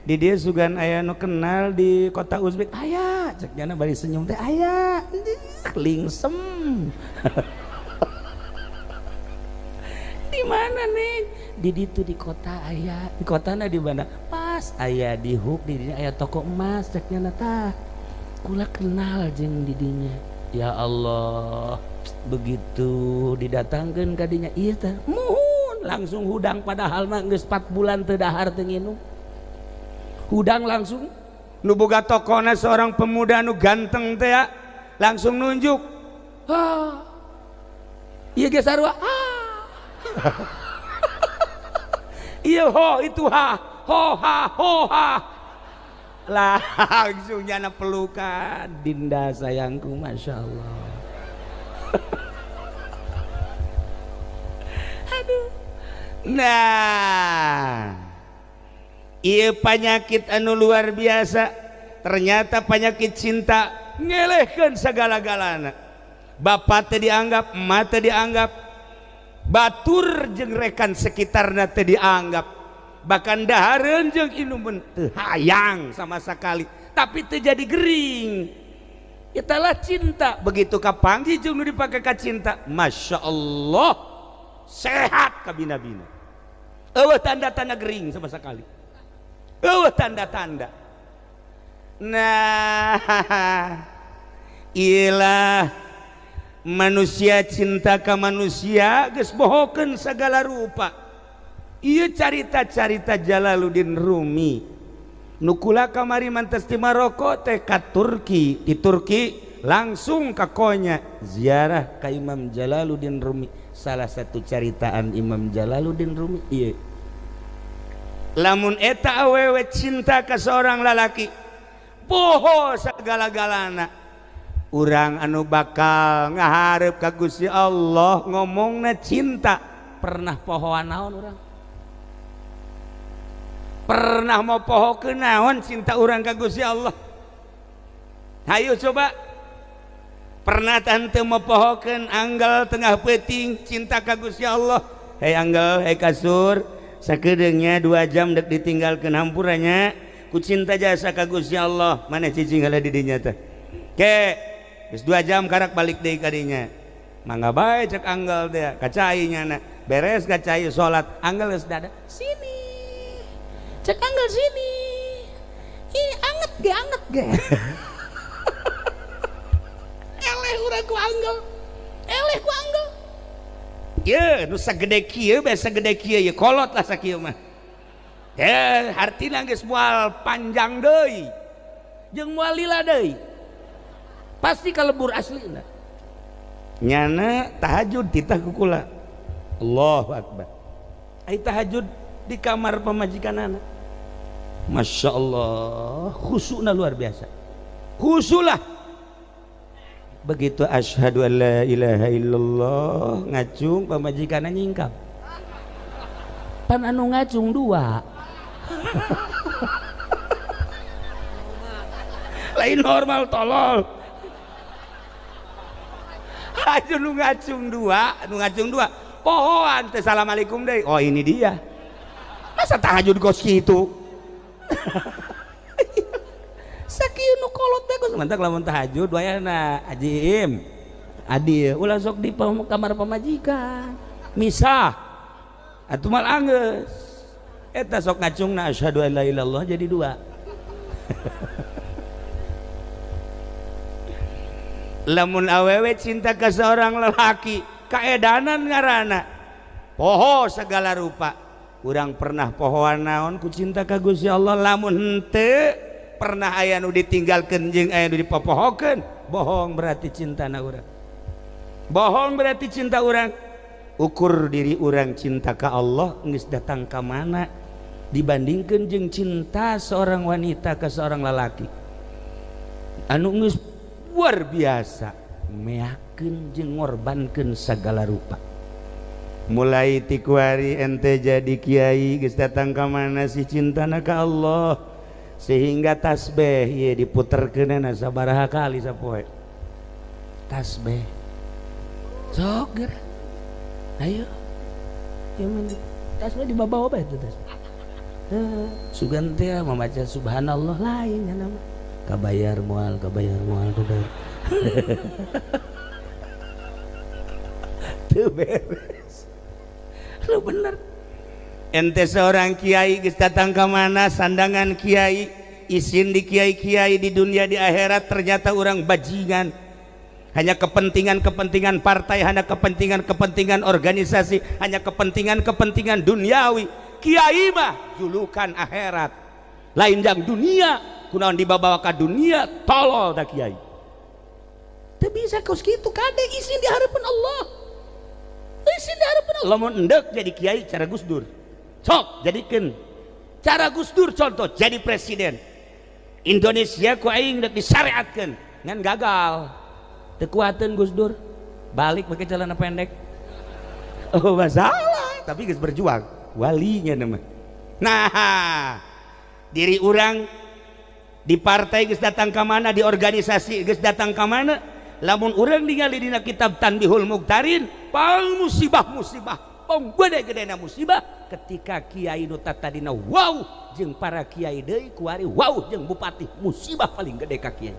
di dia sugan aya nu kenal di kota Uzbek. Aya cek jana bari senyum teh aya lingsem. Di mana Neng? Di ditu di kota aya. Di kotana di mana? Pas aya di Huk di dinya aya toko emas cek jana tah. Kula kenal jeung di dinya. Ya Allah, begitu didatangkan kadinya ieu teh muhun langsung hudang, padahal mah geus 4 bulan teu dahar teu nginum. Hudang langsung nu boga tokona seorang pemuda nu ganteng teh ya, langsung nunjuk. Ieu ge sarua. Ieu ho itu ha. Ho ha. Langsung jana pelukan. Dinda sayangku, Masya Allah. Aduh. Nah, ieu penyakit anu luar biasa. Ternyata penyakit cinta ngelehkeun sagala-galana. Bapa teh dianggap, emak teh dianggap, batur jeung rekan sekitarna teh dianggap. Bahkan dahareun jeung inumun teu hayang sama sekali, tapi teu jadi gering. Italah cinta. Begitu kapanggih jeung nu dipake ka cinta, Masya Allah sehat kabina-bina. Eueuh tanda-tanda gering sama sekali. Eueuh tanda-tanda. Nah, iyalah manusia cinta ka manusia geus bohokeun sagala rupa. Ieu carita-carita Jalaluddin Rumi. Nukula kamari mantes ti Maroko teh ka Turki. Di Turki langsung ka Konya ziarah ka Imam Jalaluddin Rumi. Salah satu caritaan Imam Jalaluddin Rumi ieu. Lamun eta awewe cinta ka seorang lalaki, poho sagala-galana. Urang anu bakal ngaharep ka Gusti Allah ngomongna cinta, pernah pohoan naon urang? Pernah mau poho ke naon cinta orang ka Gusti Allah? Hayu coba. Pernah tante mau pohokeun anggal tengah peuting cinta ka Gusti Allah? Hei anggal, hei kasur, sakedeungnya 2 jam dek ditinggalkeun hampurannya ku cinta jasa ka Gusti Allah. Maneh cicing heula di dinya teh. Ke geus 2 jam karak balik deui ka dinya. Mangga bae cek anggal teh kacai nyana. Beres kacai salat, anggal geus dada. Sini. Cek anggal sini. Ih anget ge. Eleh urang ku anggal. Ye nu sagede kieu bae sagede kieu ye kolot lah sakieu mah. Hartina geus moal panjang deui. Jeung moal lila deui. Pasti kalebur aslina. Nyana tahajud titah ku kula. Allahu Akbar. ai tahajud di kamar pemajikanana. Masya Allah, khusyukna luar biasa. Khusyuklah. Begitu asyhadu an la ilaha illallah, ngacung pemajikanana nyingkap. Pan anu ngacung dua. Lain normal tolol. Aja nu ngacung dua, pohoan teh assalamualaikum deh. Oh ini dia. Masa tahajud kos kitu? Sakieu nu kolot teh kos mantak lamun tahajud wayahna Ajim. Adi ulah sok di kamar pamajikan. Misah. Atuh mal anggeus. Eta sok ngacungna asyhadu an la ilaha illallah jadi dua. Lamun awewe cinta ke seorang lelaki kaedanan ngarana poho segala rupa. Urang pernah pohoan naon ku cinta ka Gusti Allah, lamun henteu pernah aya nu ditinggalkeun jeung aya nu dipopohokeun, bohong berarti cintana urang. Bohong berarti cinta urang. Ukur diri urang cinta ka Allah geus datang ka mana dibandingkeun jeung cinta seorang wanita ke seorang lelaki. Anu geus luar biasa meyakeun jeung ngorbankeun sagala rupa. Mulai ti kuari ente jadi kiai geus datang ka mana si cintana ka Allah sehingga tasbih ieu diputerkeunana sabaraha kali sapoe. Tasbih. Sok geura. Ayo. Ieu tasbih di bawah bae itu tasbih. Sugan teh membaca subhanallah lain ya nama. Kabayar mual tuh beres. Lu bener ente seorang kiai geus datang ke mana sandangan kiai isin di kiai-kiai di dunia di akhirat ternyata orang bajingan hanya kepentingan partai, hanya kepentingan organisasi, hanya kepentingan duniawi. Kiai mah julukan akhirat lain jang dunia kunaon dibawa ke dunia tolol dah kiai. Teu bisa kos kitu kade isin di hareupeun Allah. Isin di hareupeun Allah mun endek jadi kiai cara Gus Dur. Sok jadikeun cara Gus Dur contoh jadi presiden. Indonesia ku aing deuk disyariatkeun ngan gagal. Teu kuateun Gus Dur. Balik pakai celana pendek. Oh masalah, tapi geus berjuang. Walinya nama. Nah, diri orang di partai geus datang ka mana, di organisasi geus datang ka mana, lamun urang ningali dina kitab Tanbihul Muqtarin pang musibah pang gede-gedena musibah ketika kiai nu tadina wow jeung para kiai deui kuari wow jeung bupati musibah paling gede ka kiai.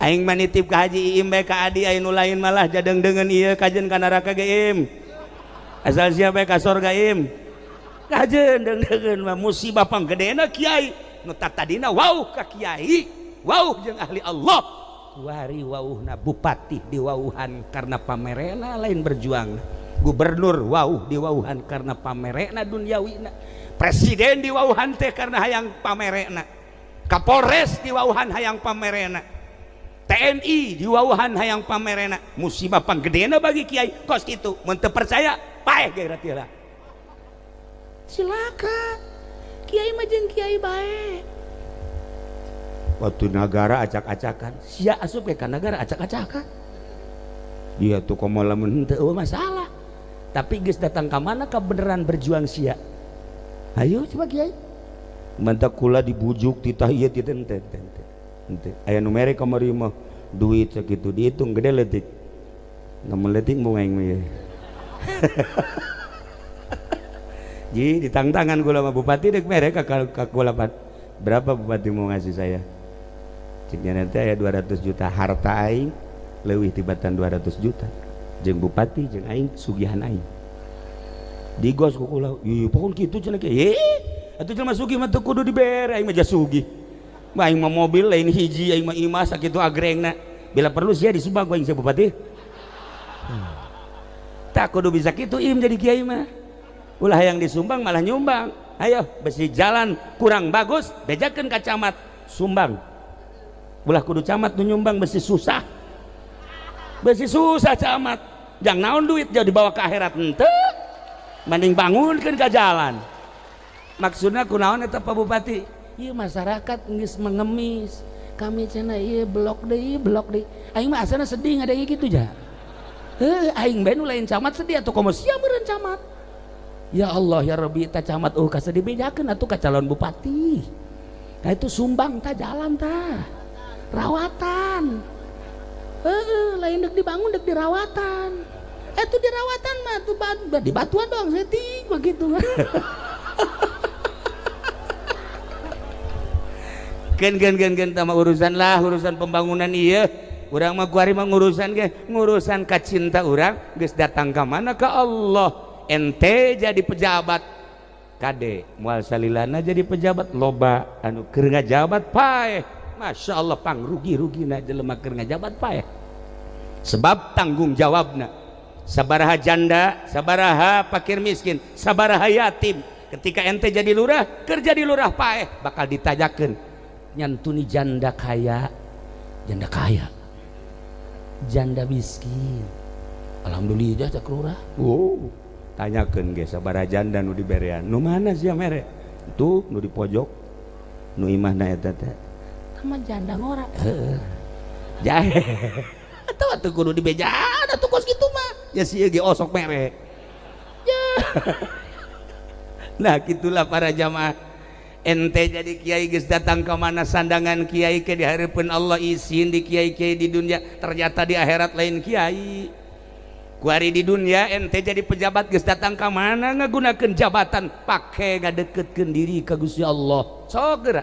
Aing manitip ka Haji Iim bae ka adi aya nu lain malah jadeng-dengeun ieu kajen ka neraka ge Im. Asal siapa ka sorga Im. Kajen deng-dengeun mah musibah pang gedena kiai nu tadina wow ka kiai wow jeung ahli Allah kuari wauhna bupati diwauhan karena pamerena lain berjuang, gubernur wauh diwauhan karena pamerena duniawina, presiden diwauhan teh karena hayang pamerena, kapolres diwauhan hayang pamerena, TNI diwauhan hayang pamerena. Musibah panggedena bagi kiai kos kitu mun teu percaya paeh ge berarti lah. Silakan kiai mah jeung kiai bae. Waktu negara acak-acakan sia asup ke negara acak-acakan dia tuh komo lamun henteu masalah tapi geus datang ka mana ka beneran berjuang sia. Ayo coba kiai mantak kula dibujuk titah ieu titah ente aya nu mere kamari mah duit sakitu dihitung gede leutik namun leutik mau ngaing mah ji ditangtangan kula mah bupati dek mere ka kula berapa bupati mau ngasih saya ciknya nanti aya 200 juta harta aing leuwih tibatan 200 juta jeung bupati jeung aing sugihan aing digos ku kula ieu pokon kitu cenah ge atuh jelema sugih mah teu kudu dibere aing mah jas sugih mah aing mah mobil lain hiji aing mah imah sakitu agrengna bila perlu sia disumbang ku aing sia bupati tak kudu bisa kitu Im jadi kiai mah ulah hayang disumbang malah nyumbang. Ayo besi jalan kurang bagus bejakeun ka camat sumbang ulah kudu camat nu nyumbang besi susah camat jang naon duit jauh dibawa ke akhirat henteu mending bangunkeun ka jalan. Maksudna kunaon eta Pak Bupati? Ieu masyarakat geus mengemis. Kami cenah ieu blok deui. Aing mah asana sedih ngadenge kitu ja. Aing bae nu lain camat sedih atuh komo sia meureun camat. Ya Allah ya Rabbi ta camat kasedih bejakeun atuh ka calon bupati. Nah itu sumbang ta jalan ta. Rawatan. Lain dek dibangun dek dirawatan. Itu dirawatan mah tuh di batuan doang setting begitu. Gen tama urusan pembangunan iya. Urang mah kuari mah ngurusan kacinta urang geus datang ka mana ka Allah. Ente jadi pejabat kade moal salilana jadi pejabat loba anu keur ngajabat paeh. Masya Allah pang rugi-rugina jelema keur ngajabat paeh. Sebab tanggung jawabna sabaraha janda, sabaraha fakir miskin, sabaraha yatim. Ketika ente jadi lurah, keur jadi lurah paeh bakal ditajakeun nyantuni janda kaya, janda miskin. Alhamdulillah cak lurah. Tanyakeun ge sabaraha janda nu diberean. Nu mana sia mere? Tuh nu di pojok. Nu imahna eta teh. Sama janda ngora. Jahe. Atawa teu kudu dibejaan atuh kos kitu mah. Ya sieun ge osok mere. Ya. Nah, gitulah para jamaah. Ente jadi kiai geus datang ke mana sandangan kiai ke dihareupeun Allah izin di kiai-kiai di dunia, ternyata di akhirat lain kiai. Kuari di dunia ente jadi pejabat geus datang ka mana ngagunakeun jabatan pake ngadeukeutkeun diri ka Gusti Allah. Sok geura.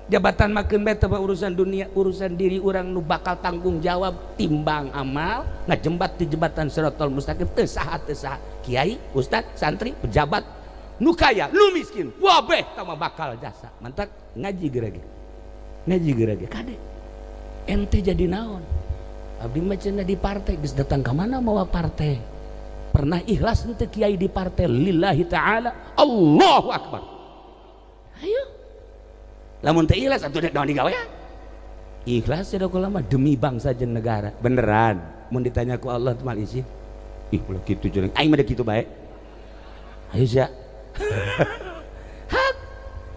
Jabatan makeun bae teh urusan dunia, urusan diri urang nu bakal tanggung jawab timbang amal ngajembat di jembatan Shiratal Mustaqim teu saha kiai, ustad, santri, pejabat nu kaya, nu miskin, wabeh tama bakal jasa. Mantap ngaji geura ge. Kade ente jadi naon? Abdi mah cenah di partai geus datang ka mana mawa partai. Pernah ikhlas henteu kiai di partai lillahi taala Allahu akbar. Ayo. Lamun teu ikhlas atuh dek naon digawean? Ikhlas da kula mah demi bangsa jeung negara. Beneran. Mun ditanya ku Allah teh mal izin. Ih ulah kitu jeung aing mah da kitu bae. Ayo sia. Hak.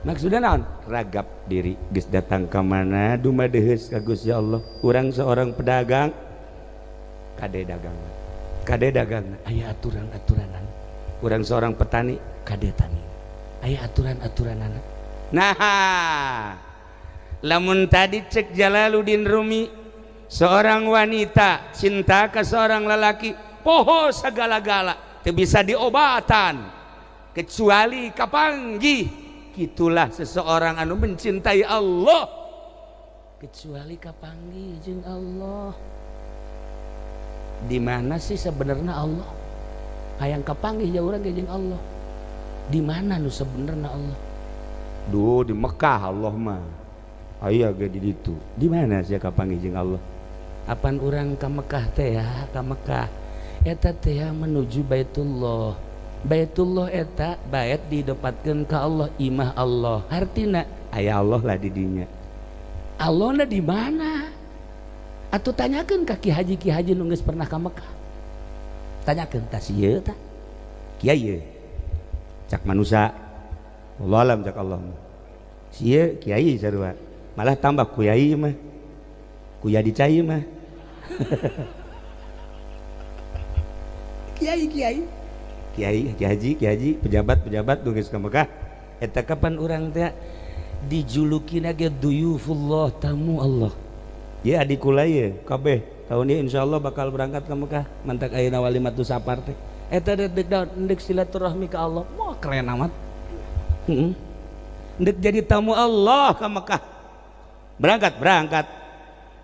Maksudnya naon? Ragap diri geus datang ka mana dumadeheus ka Gusti Allah. Urang seorang pedagang kade dagang aya aturan-aturanan. Urang seorang petani kade tani aya aturan-aturanan. Nah, lamun tadi cek Jalaluddin Rumi seorang wanita cinta ke seorang lelaki poho segala-gala teu bisa diobatan kecuali kapanggih. Itulah seseorang anu mencintai Allah kecuali kapanggih jeung Allah. Di mana sih sebenarnya Allah? Hayang kapanggih jeung urang jeung Allah. Di mana nu sebenarnya Allah? Duh di Mekah Allah mah. Aya ge di ditu. Di mana sih kapanggih jeung Allah? Apan urang ka Mekah teh ya, ka Mekah eta teh menuju Baitullah. Baitullah eta bait didapatkeun ka Allah, imah Allah. Artina aya Allah lah di dinya. Allahna di mana? Atuh tanyakeun ka Ki Haji nu geus pernah ka Mekah. Tanyakeun tah sieu tah. Kiai ye. Cak manusia. Wallahu alam cak Allah. Sieu kiai sarua. Malah tambah kuyai mah. Kuya dicai mah. Kiai Haji pejabat nu geus ka Mekah eta kapan urang teh dijulukina ge duyufullah tamu Allah. Ya adikula ye kabeh tahun ieu insyaallah bakal berangkat ka Mekah mantak ayeuna walimatu safar teh eta dek silaturahmi ka Allah. Wah keren amat. Dek jadi tamu Allah ka Mekah. Berangkat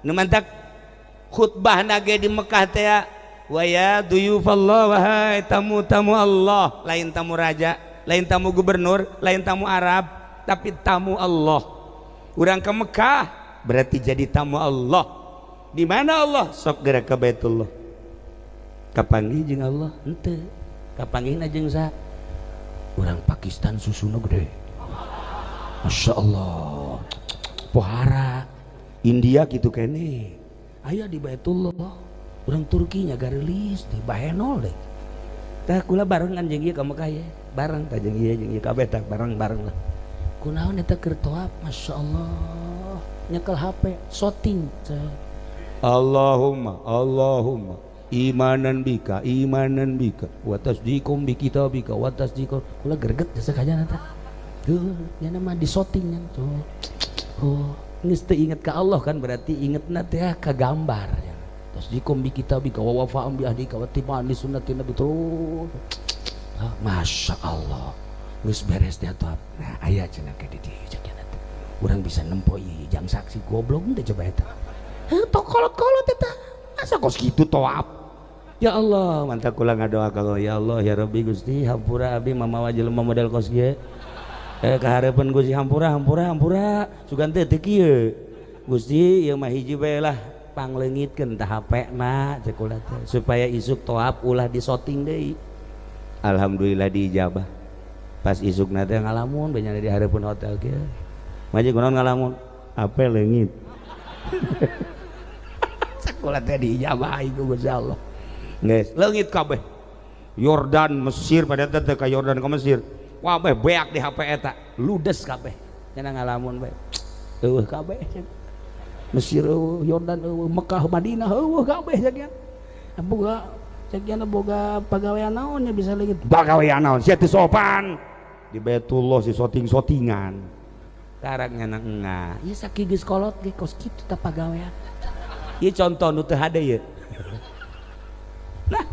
nu mantak khutbahna ge di Mekah teh wa ya duyufallah, wahai tamu-tamu Allah, lain tamu raja, lain tamu gubernur, lain tamu Arab, tapi tamu Allah. Urang ke Mekah berarti jadi tamu Allah. Di mana Allah? Sok geura ka Baitullah. Kapanggih jeung Allah? Henteu. Kapanggihna jeung saha? Urang Pakistan susuna gede. Masya Allah. Pohara. India gitu kene. Aya di Baitullah. Orang Turki nya garelis di bahenol deh. tah kula barengan jeung ieu ka Mekah ye bareng tah jeung ieu kabeh tah bareng-bareng lah kunaon eta keur toab masyaallah nyekel HP shooting Allahumma imanan bika wa tasdiqum bi kitabika wa tasdiqum kula greget sakajana teh nya mah di shooting nya tuh geus teu inget ka Allah kan berarti ingetna teh ka gambar ya tasdiqum bi kitabika wa wafa'um bi ahdika wa tiba'an li sunnati nabi terus masya Allah geus beres teh atuh nah aya cenah ke di dieu cenah teh urang bisa nempoi jang saksi goblok teh coba eta kolot-kolot eta masa kos kitu toab ya Allah mantap kula ngadoa ka Allah ya Allah ya Rabbi Gusti hampura abdi mamawa jelema model kos ge kahareupeun Gusti hampura sugan teh teu kieu Gusti ieu mah hiji bae lah pangleungitkeun tah HP-na cek ulah teh supaya isuk toab ulah di shooting deui alhamdulillah diijabah pas isukna teh ngalamun bae nya di hareupeun hotel kieu maji kunaon ngalamun HP leungit sekolah teh diijabahi ku Gusti Allah geus leungit kabeh Yordan Mesir pada teh ka Yordan ka Mesir wabeh beak di HP eta ludes kabeh cenah ngalamun bae eueuh kabeh Mesir eueuh Yordan eueuh Mekah Madinah eueuh kabeh sakian boga sakian boga pagawean naon nya bisa leungit pagawean naon sia teu sopan di Baitullah si shooting-shootingan karangnya engah ieu sakieu geus kolot ge kos kitu tah pagawean ieu contoh nu teu hade ieu nah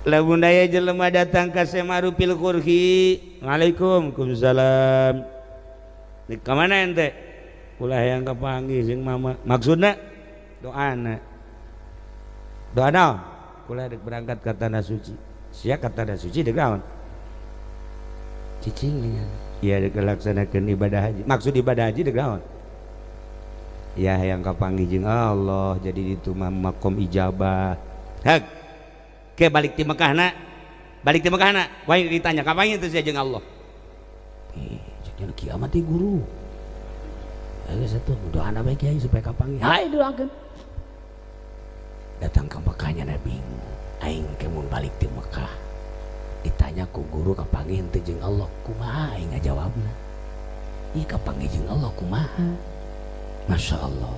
lamun aya jelema datang ka Semarupil Qurhi Waalaikumsalam di ka mana ente ulah hayang kapanggih jeung mama maksudna doana kula dek berangkat ka tanah suci sia ka tanah suci deuk naon cicing nya iya dek laksanakeun ibadah haji maksud ibadah haji deuk naon ya hayang kapanggih jeung Allah jadi ditu makom ijabah hak ke balik ti Mekahna wae ditanya kapan itu sia jeung Allah jeung kiamat ti guru aya satu doana bae kiai supaya kapanggih hai doakeun datang ke Mekahnya Nabi aing ke mun balik ti Mekah ditanya ku guru kapanggih teh jeung Allah kumaha aing ngajawabna ieu kapanggih jeung Allah kumaha masya Allah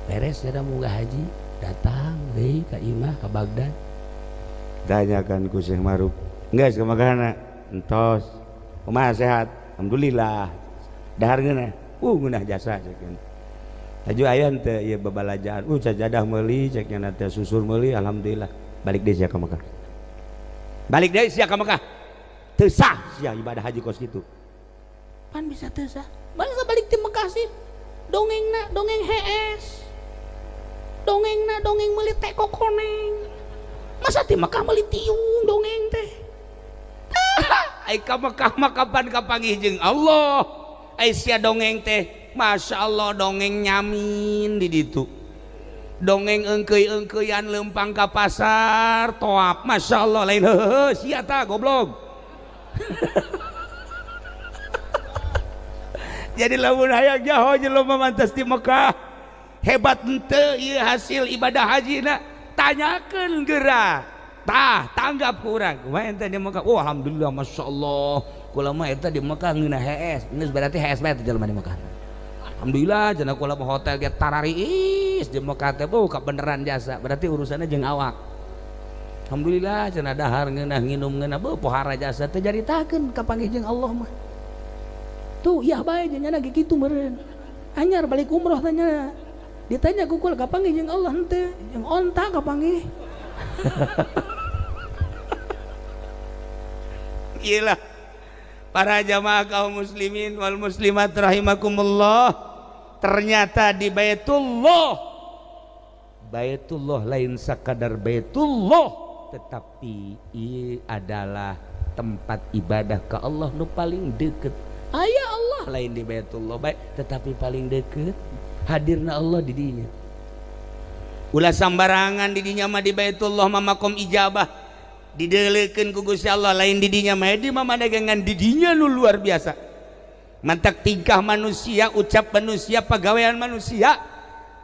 beres ada munggah haji datang deui ka imah ka Baghdad tanyakan ku Syekh Maruf geus ka Mekahna entos kumaha sehat alhamdulillah dahar geunah ngeunah jasa cekeun aju aya teu ieu babalajaan sajadah meuli ceknya teh susur meuli alhamdulillah balik deui sia ka Mekah teu sah sia ibadah haji kos kitu pan bisa teu sah masa balik ti Mekah sih dongengna dongeng HS dongengna dongeng meuli teko koneng masa ti Mekah meuli tiung dongeng teh ai ka Mekah mah kapan kapanggih jeung Allah ai sia dongeng teh masya Allah dongeng nyamin di ditu dongeng engkeuy-engkeuyan leumpang ka pasar toap masya Allah lain heuheuh sia tah goblok jadi lamun hayang jaho jelema mantas di Mekah hebat henteu ieu hasil ibadah hajina tanyakeun geura tah tanggap ku urang kumaha ente di Mekah alhamdulillah masyaallah kula mah eta di Mekah ngeunah HS geus berarti HS bae teh jelema di Mekah alhamdulillah cenah kula mah hotel ge tarariis di Mekah teh ka beneran jasa berarti urusanna jeung awak alhamdulillah cenah dahar ngeunah nginum ngeunah pohara jasa teh jaritakeun kapanggih jeung Allah mah tuh iya bae nya ge kitu meureun anyar balik umroh tanya ditanya kukul kapanggih jeung Allah henteu jeung onta kapanggih iyalah para jamaah kaum muslimin wal muslimat rahimakumullah ternyata di Baitullah lain sakadar Baitullah tetapi ini adalah tempat ibadah ke Allah nu paling deket aya Allah lain di Baitullah baik tetapi paling deket hadirna Allah di dinya ulah sambarangan di dinya mah di Baitullah mah makom ijabah dideleukeun ku Gusti Allah lain di dinya mah di mah dagangan di dinya nu luar biasa mantak tingkah manusia ucap manusia pagawean manusia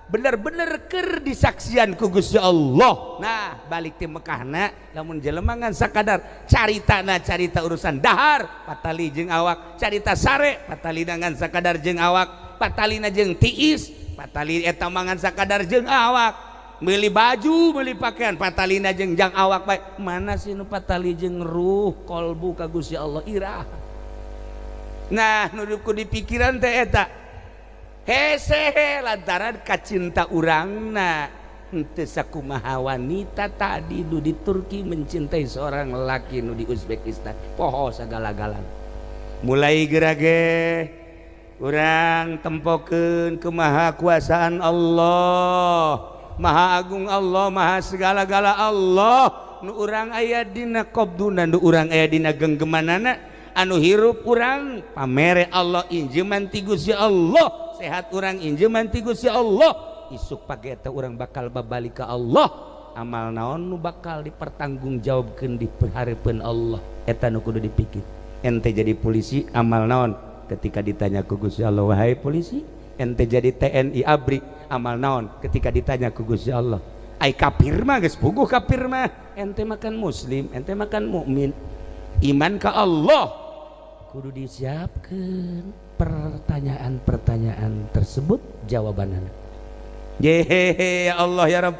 bener-bener keur disaksian ku Gusti Allah. Nah balik ti Mekahna lamun jelema ngan sakadar caritana carita urusan dahar patali jeung awak, carita sare patalina ngan sakadar jeung awak, patalina jeung tiis patali eta mangan sakadar jeung awak, meuli baju meuli pakaian patalina jeung jang awak bae. Mana sih nu patali jeung ruh kolbu ka Gusti Allah irah. Nah nu kudu dipikiran teh eta hese lantaran kacinta urangna henteu sakumaha wanita tadi nu di Turki mencintai seorang lelaki nu di Uzbekistan poho sagala-galan. Mulai gerage urang tempokeun kemahakuasaan Allah, maha agung Allah, maha segala-gala Allah nu urang aya dina qabduna, nu urang aya dina genggemanana anu hirup urang pamere Allah injeman ti Gusti Allah, sehat urang injeman ti Gusti Allah, isuk pagi eta urang bakal babalik ka Allah. Amal naon nu bakal dipertanggungjawabkeun di hareupeun Allah eta nu kudu dipikir. Ente jadi polisi amal naon ketika ditanya ku Gusti Allah, wahai polisi. Ente jadi TNI ABRI amal naon ketika ditanya ku Gusti Allah. Ai kafir mah geus puguh kafir mah, ente makan muslim, ente makan mukmin. Iman ka Allah kudu disiapkeun pertanyaan-pertanyaan tersebut jawabanana. Yehehe ya Allah ya Rabb.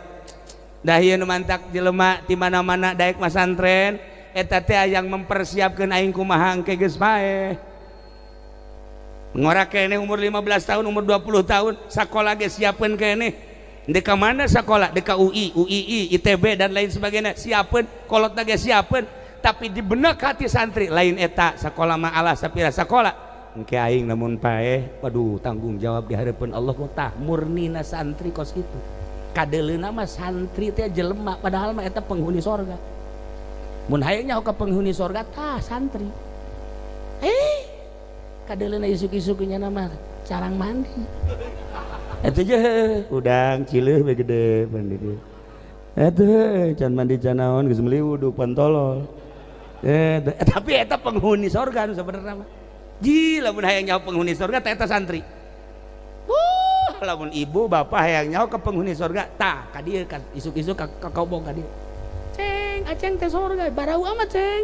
Dah ieu nu mantak jelema di mana-mana daek masantren eta teh yang mempersiapkeun aing kumaha engke geus bae. Ngora keneh umur 15 tahun, umur 20 tahun sakola geus siapkeun keneh. Dek ka mana sakola? Dek ka UI, UII, ITB dan lain sebagainya siapkeun, kolotna geus siapkeun. Tapi di benak hati santri lain eta sakola mah alah sapira sakola engke aing namun paeh waduh tanggung jawab di hareupeun Allah tah murnina santri kos kitu. Kadeleuna mah santri teh jelema padahal mah eta penghuni sorga. Mun hayang nyaho ka penghuni sorga tah santri. Kadeleuna isuk-isuk nya nama carang mandi. Eta je udang cileuh bae gede mandi dieu. Eta can mandi can naon geus meuli wuduk pantolol. Tapi eta penghuni sorga nu sabenerna mah. Ji lamun hayang nyaho penghuni sorga teh eta santri. Lamun ibu bapak hayang nyaho ke penghuni sorga tah ka dieu isuk-isuk ka kaubong ka dieu. Ceng, aceng teh sorga barau amat ceng.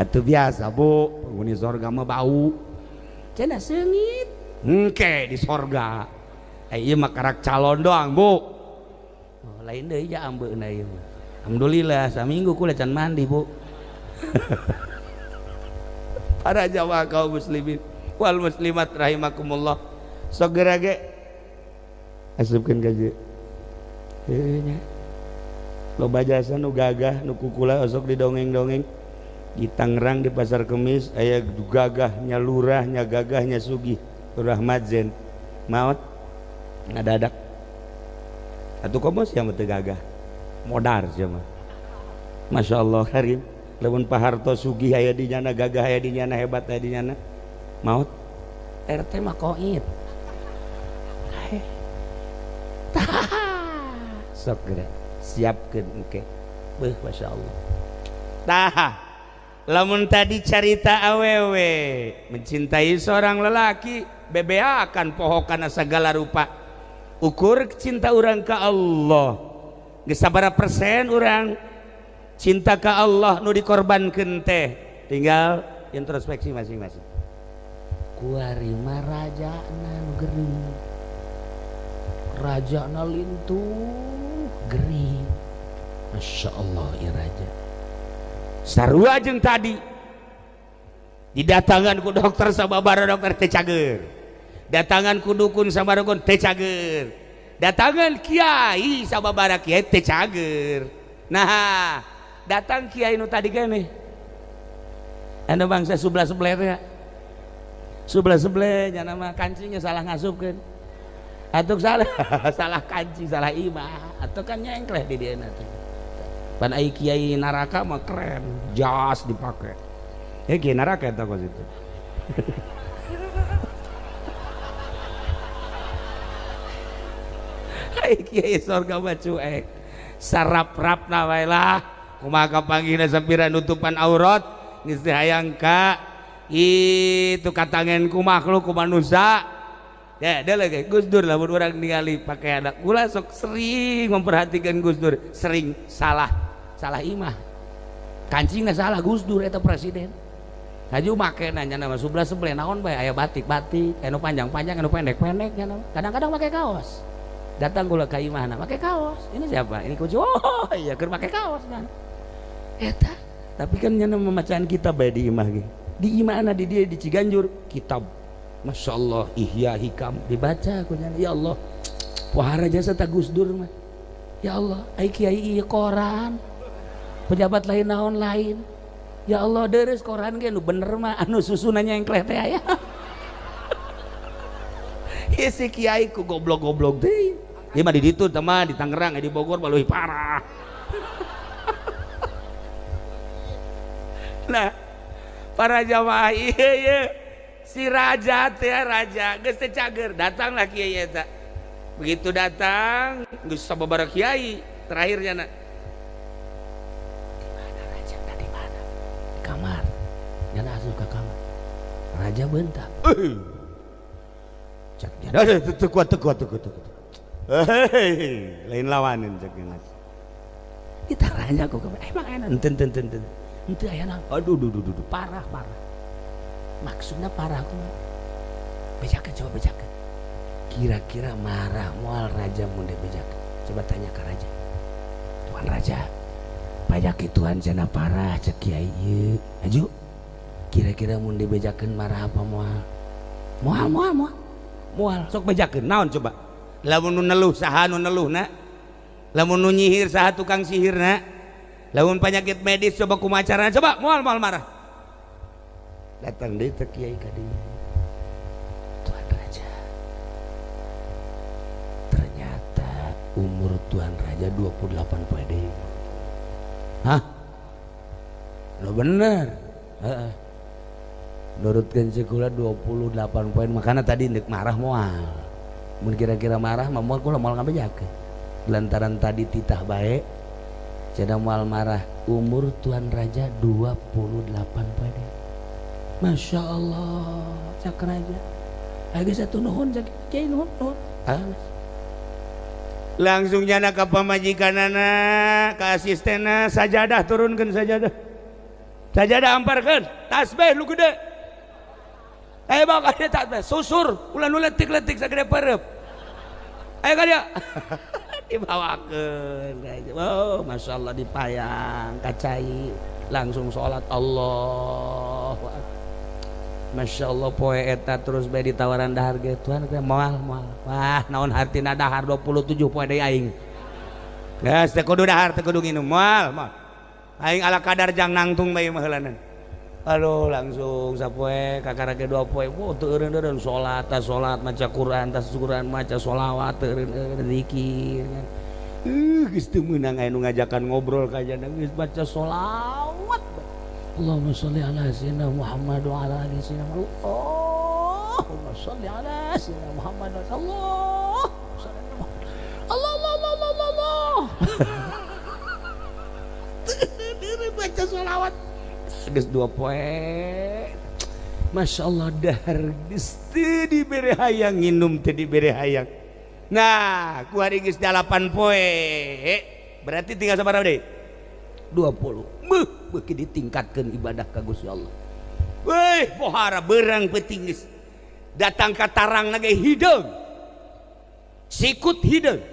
Atuh biasa Bu, penghuni sorga mah bau. Cenah seungit. Engke di sorga. Ieu mah karak calon doang Bu. Oh, lain deui ya ambeuna ieu mah. Alhamdulillah saminggu kula can mandi Bu. Para jamaah kaum muslimin wal muslimat rahimakumullah, sok geura ge asupkeun ka dieu. Heuh nya. Loba jasa nu gagah nu kukula osok didongeng-dongeng. Di Tangerang di Pasar Kemis aya gagahnya lurah, nya gagahnya sugih, Lurah Madzen. Maot ngadadak. Atuh komos yang teu gagah. Modar sia mah. Masya Allah karim. Lamun Pak Harto sugih aya di nyana, gagah aya di nyana, hebat aya di nyana. Maut RT mah koit. Sok geura siapkeun engke. Beuh Masya Allah. Tah lamun tadi carita awewe mencintai seorang lelaki bebeakan pohokana segala rupa. Ukur cinta urang ka Allah geus sabaraha persen urang cinta ka Allah nu dikorbankeun teh. Tinggal introspeksi masing-masing. Kuari mah rajana nu gering, rajana lintuh gering. Masya Allah ya raja. Sarua jeung tadi didatangan ku dokter sababaraha dokter teh cager, datangan ku dukun sababaraha dukun teh cager, datangan kiai sababaraha kiai teh cager. Nah datang kiai nu tadi keneh anu bangsa sebelah-sebelah teh sebelah-sebelah nya nama kancingnya salah ngasupkeun atuh salah salah kancing salah imah atuh kan nyengkleh di dieu teh. Pan ai kiai naraka mah keren, jas dipake. Kiai naraka eta kos itu. Ai kiai sorga mah cuek. Sarap-rapna wae lah. Kumaha kapanggihna sapira nutupan aurat geus teh hayang ka itu katangen ku makhluk ku manusia. Ya, dia lagi Gus Dur lamun orang ningali pakai anak. Kula sok sering memperhatikan Gus Dur, sering salah imah. Kancingna salah Gus Dur eta presiden. Haju make nanya nama sebelah naon bae aya batik-batik, anu panjang-panjang, anu pendek-pendek nya. Kadang-kadang pakai kaos. Datang kula ka imahna pakai kaos. Ini siapa? Ini kucu. Oh, iya keur pakai kaos kan. Eta. Tapi kan nya memacaan kitab bae di imah ge. Di imahna di dia di Ciganjur kitab. Masya Allah, Ihya Hikam dibaca aku nyana. Ya Allah, pohara jasa tak Gus Dur mah. Ya Allah, ai kiai ieu koran. Pejabat lain naon lain. Ya Allah, deres koran ge nu bener mah anu susunannya yang kleh teh aya. Ieu si kiai ku goblok-goblok deui. Ieu mah di ditu teh mah di Tangerang di Bogor mah leuwih parah. Nah, para jamaah ieu si raja teh raja geus teh cager datanglah kiai eta. Begitu datang geus sababaraha kiai terakhirnya na. Mana raja tadi mana? Di kamar. Nyana asup ke kamar. Raja bentak. Cak nyana teu kuat. Lain lawanin cak nyana. Ditaranya ku kamar. Emang enak enten. Henteu aya naon. Aduh parah. Maksudnya parah aku coba bejakan kira-kira marah moal raja mun bejakan. Coba tanya ke raja, Tuan Raja pajak Tuhan jana parah cek kiai ieu aju kira-kira mun bejakan marah apa moal sok bejakan naon coba lamun nu neluh saha nu neluhna lamun nu nyihir saha tukang sihirna lamun penyakit medis coba kumaha carana coba moal marah. Datang deh ke kiai kadinya. Tuan Raja, ternyata umur Tuan Raja 28 poe deui. Hah? Lo bener. Nurutkeun sikula 28 poin makanya tadi ndek marah moal. Mun kira-kira marah mah moal kula moal ngabejakeun. Lantaran tadi titah bae cenah moal marah. Umur Tuan Raja 28 poe deui. Masya Allah, cak raja. Lagi satu nuhun, cak kiai nuhun. Langsung jana ke pamajikanana, ke asistena, sajadah turunkan sajadah. Sajadah amparkan, tasbih lu gede. Ayo bawa kada tasbih, susur, ulah nu letik sagede perep. Ayo kada. Dibawakeun. Oh, Masya Allah dipayang, kacai, langsung sholat Allah. Masya Allah poe eta terus bae ditawaran dahar ge Tuhan moal. Wah naon hartina dahar 27 poe deui aing. Geus teu kudu dahar teu kudu nginum moal. Aing ala kadar jang nangtung bae mah heulanan. Aduh langsung sapoe kakarage 2 poe. Wo teu eureun salat maca Quran maca sholawat teu eureun zikir. Geus teu meunang aya nu ngajakan ngobrol ka jana geus baca sholawat. Allahumma sholli ala sayyidina Muhammad wa ala ali sayyidina Muhammad. Allahumma sholli ala sayyidina Muhammad wa Allah. Baca sholawat. Geus 2 poe. Masya Allah dahar geus teu dibere hayang nginum teu dibere hayang. Nah, ku hari geus 8 poe. Berarti tinggal sabaraha deui? 20. Beuki ditingkatkan ibadah ka Gusti Allah. Weh, pohara berang peuting geus. Datang ka tarang ge hideung. Sikut hideung.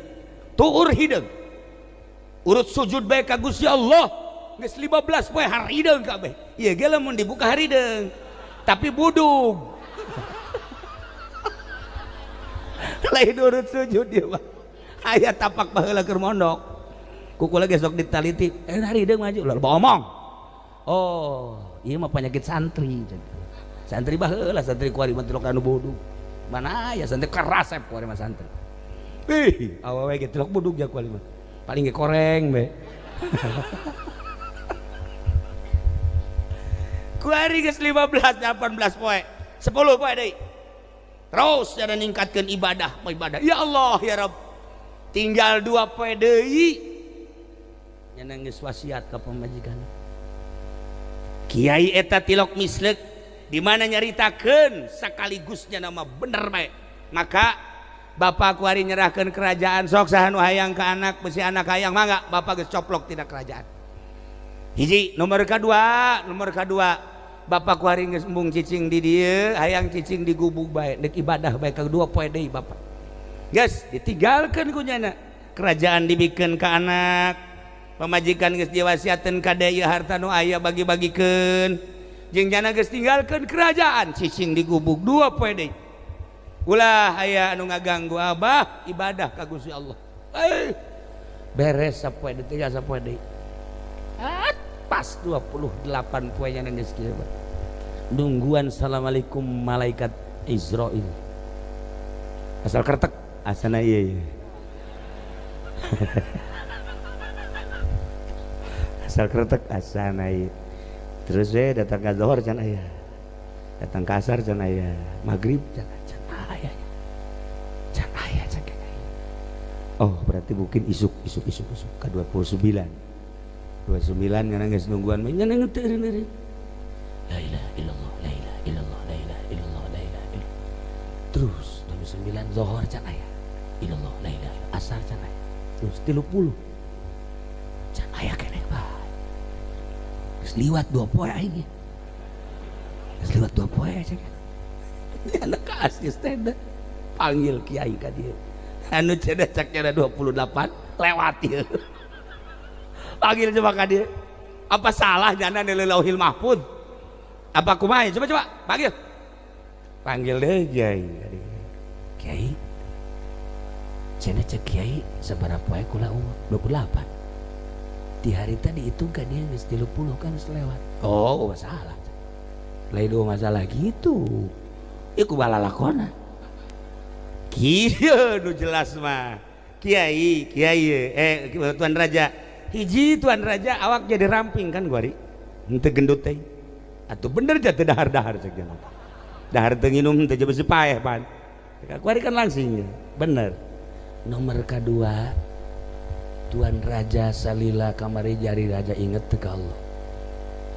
Tuur hideung. Urut sujud bae ka Gusti Allah. Geus 15 poe harideung kabeh. Ieu ge lamun dibuka harideung. Tapi budug. Lain urut sujud dia mah. Aya tapak baheula keur mondok. Kukula gesok ditaliti, harideung maju lah omong. Oh, ieu mah penyakit santri. Santri baheula santri kuari mah tilok anu bodug. Mana aya santri kerasep kuari mah santri. Awewe ge tilok bodug ja kuari mah. Paling ge koreng be. Kuari geus 15 18 poe. 10 poe deui. Terus cara ningkatkeun ibadah. Ya Allah ya Rabb. Tinggal 2 poe deui. Yang geus wasiat ka pamajikan. Kiai eta tilok mislek di mana nyaritakeun sakaligusnya nama bener bae. maka bapak kuari nyerahkan kerajaan sok saha nu hayang ke anak besi anak hayang mangga bapak geus coplok tina kerajaan. Hiji nomor kedua bapak kuari geus embung cicing di dieu hayang cicing di gubuk bae dek ibadah bae kedua poe deui bapak geus ditinggalkeun ku nyana kerajaan dibikeun ka anak pamajikan geus diwasiateun ka deui harta nu aya bagi-bagikeun jeung nyana geus tinggalkeun kerajaan cicing di gubuk dua poe deui ulah aya anu ngaganggu abah ibadah ka Gusti Allah beres sapoe deui teh sapoe deui pas 28 poenya geus kieu nungguan assalamualaikum malaikat Israil asal kertek asana ieu asal kertek asana ieu terus datang ka zuhur can aya datang ka asar can aya maghrib can aya oh berarti mungkin isuk ka 29 ngana geus nungguan nyana teu eureun la ilaha illallah la ilaha illallah la ilaha illallah la ilaha illallah terus 29 zuhur can aya illallah la ilaha illallah asar can aya terus 30 can aya keneh bae geus liwat 2 poe aing geus liwat 2 poe can anak asih teh panggil kiai ka dieu anu cenah cak cenah 28 lewat ieu panggil coba ka dieu apa salah nyana di Lauhil Mahfuz apa kumaha coba panggil deh kiai cenah cek kiai sabaraha poe kula umur 28 di hari tadi itu ka dia geus 30 kan selewat oh masalah lain dua masalah gitu iku balalakona kieu nu jelas mah kiai tuan raja hiji tuan raja awak jadi ramping kan guari henteu gendut teh atuh bener jatuh dahar-dahar cek jangan dahar teu nginum teu besi paeh pan guari kan langsingnya bener nomor kedua tuan raja salila kamari jari raja inget teu ka Allah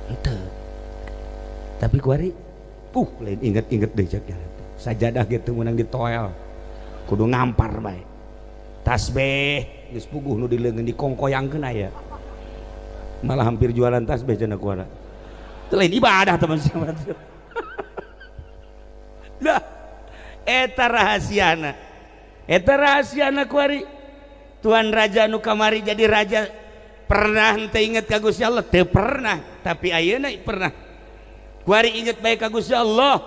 henteu tapi guari lain inget deui cek jangan sajadah gitu menang ditoel kudu ngampar bae tasbih geus puguh nu dileungeun dikongkoyangkeun aya malah hampir jualan tasbih cenah kuana teu lain ibadah teman sama lah eta rahasiana kuari tuan raja nu kamari jadi raja pernah teu inget ka Gusti Allah teu pernah tapi ayeuna pernah kuari inget bae ka Gusti Allah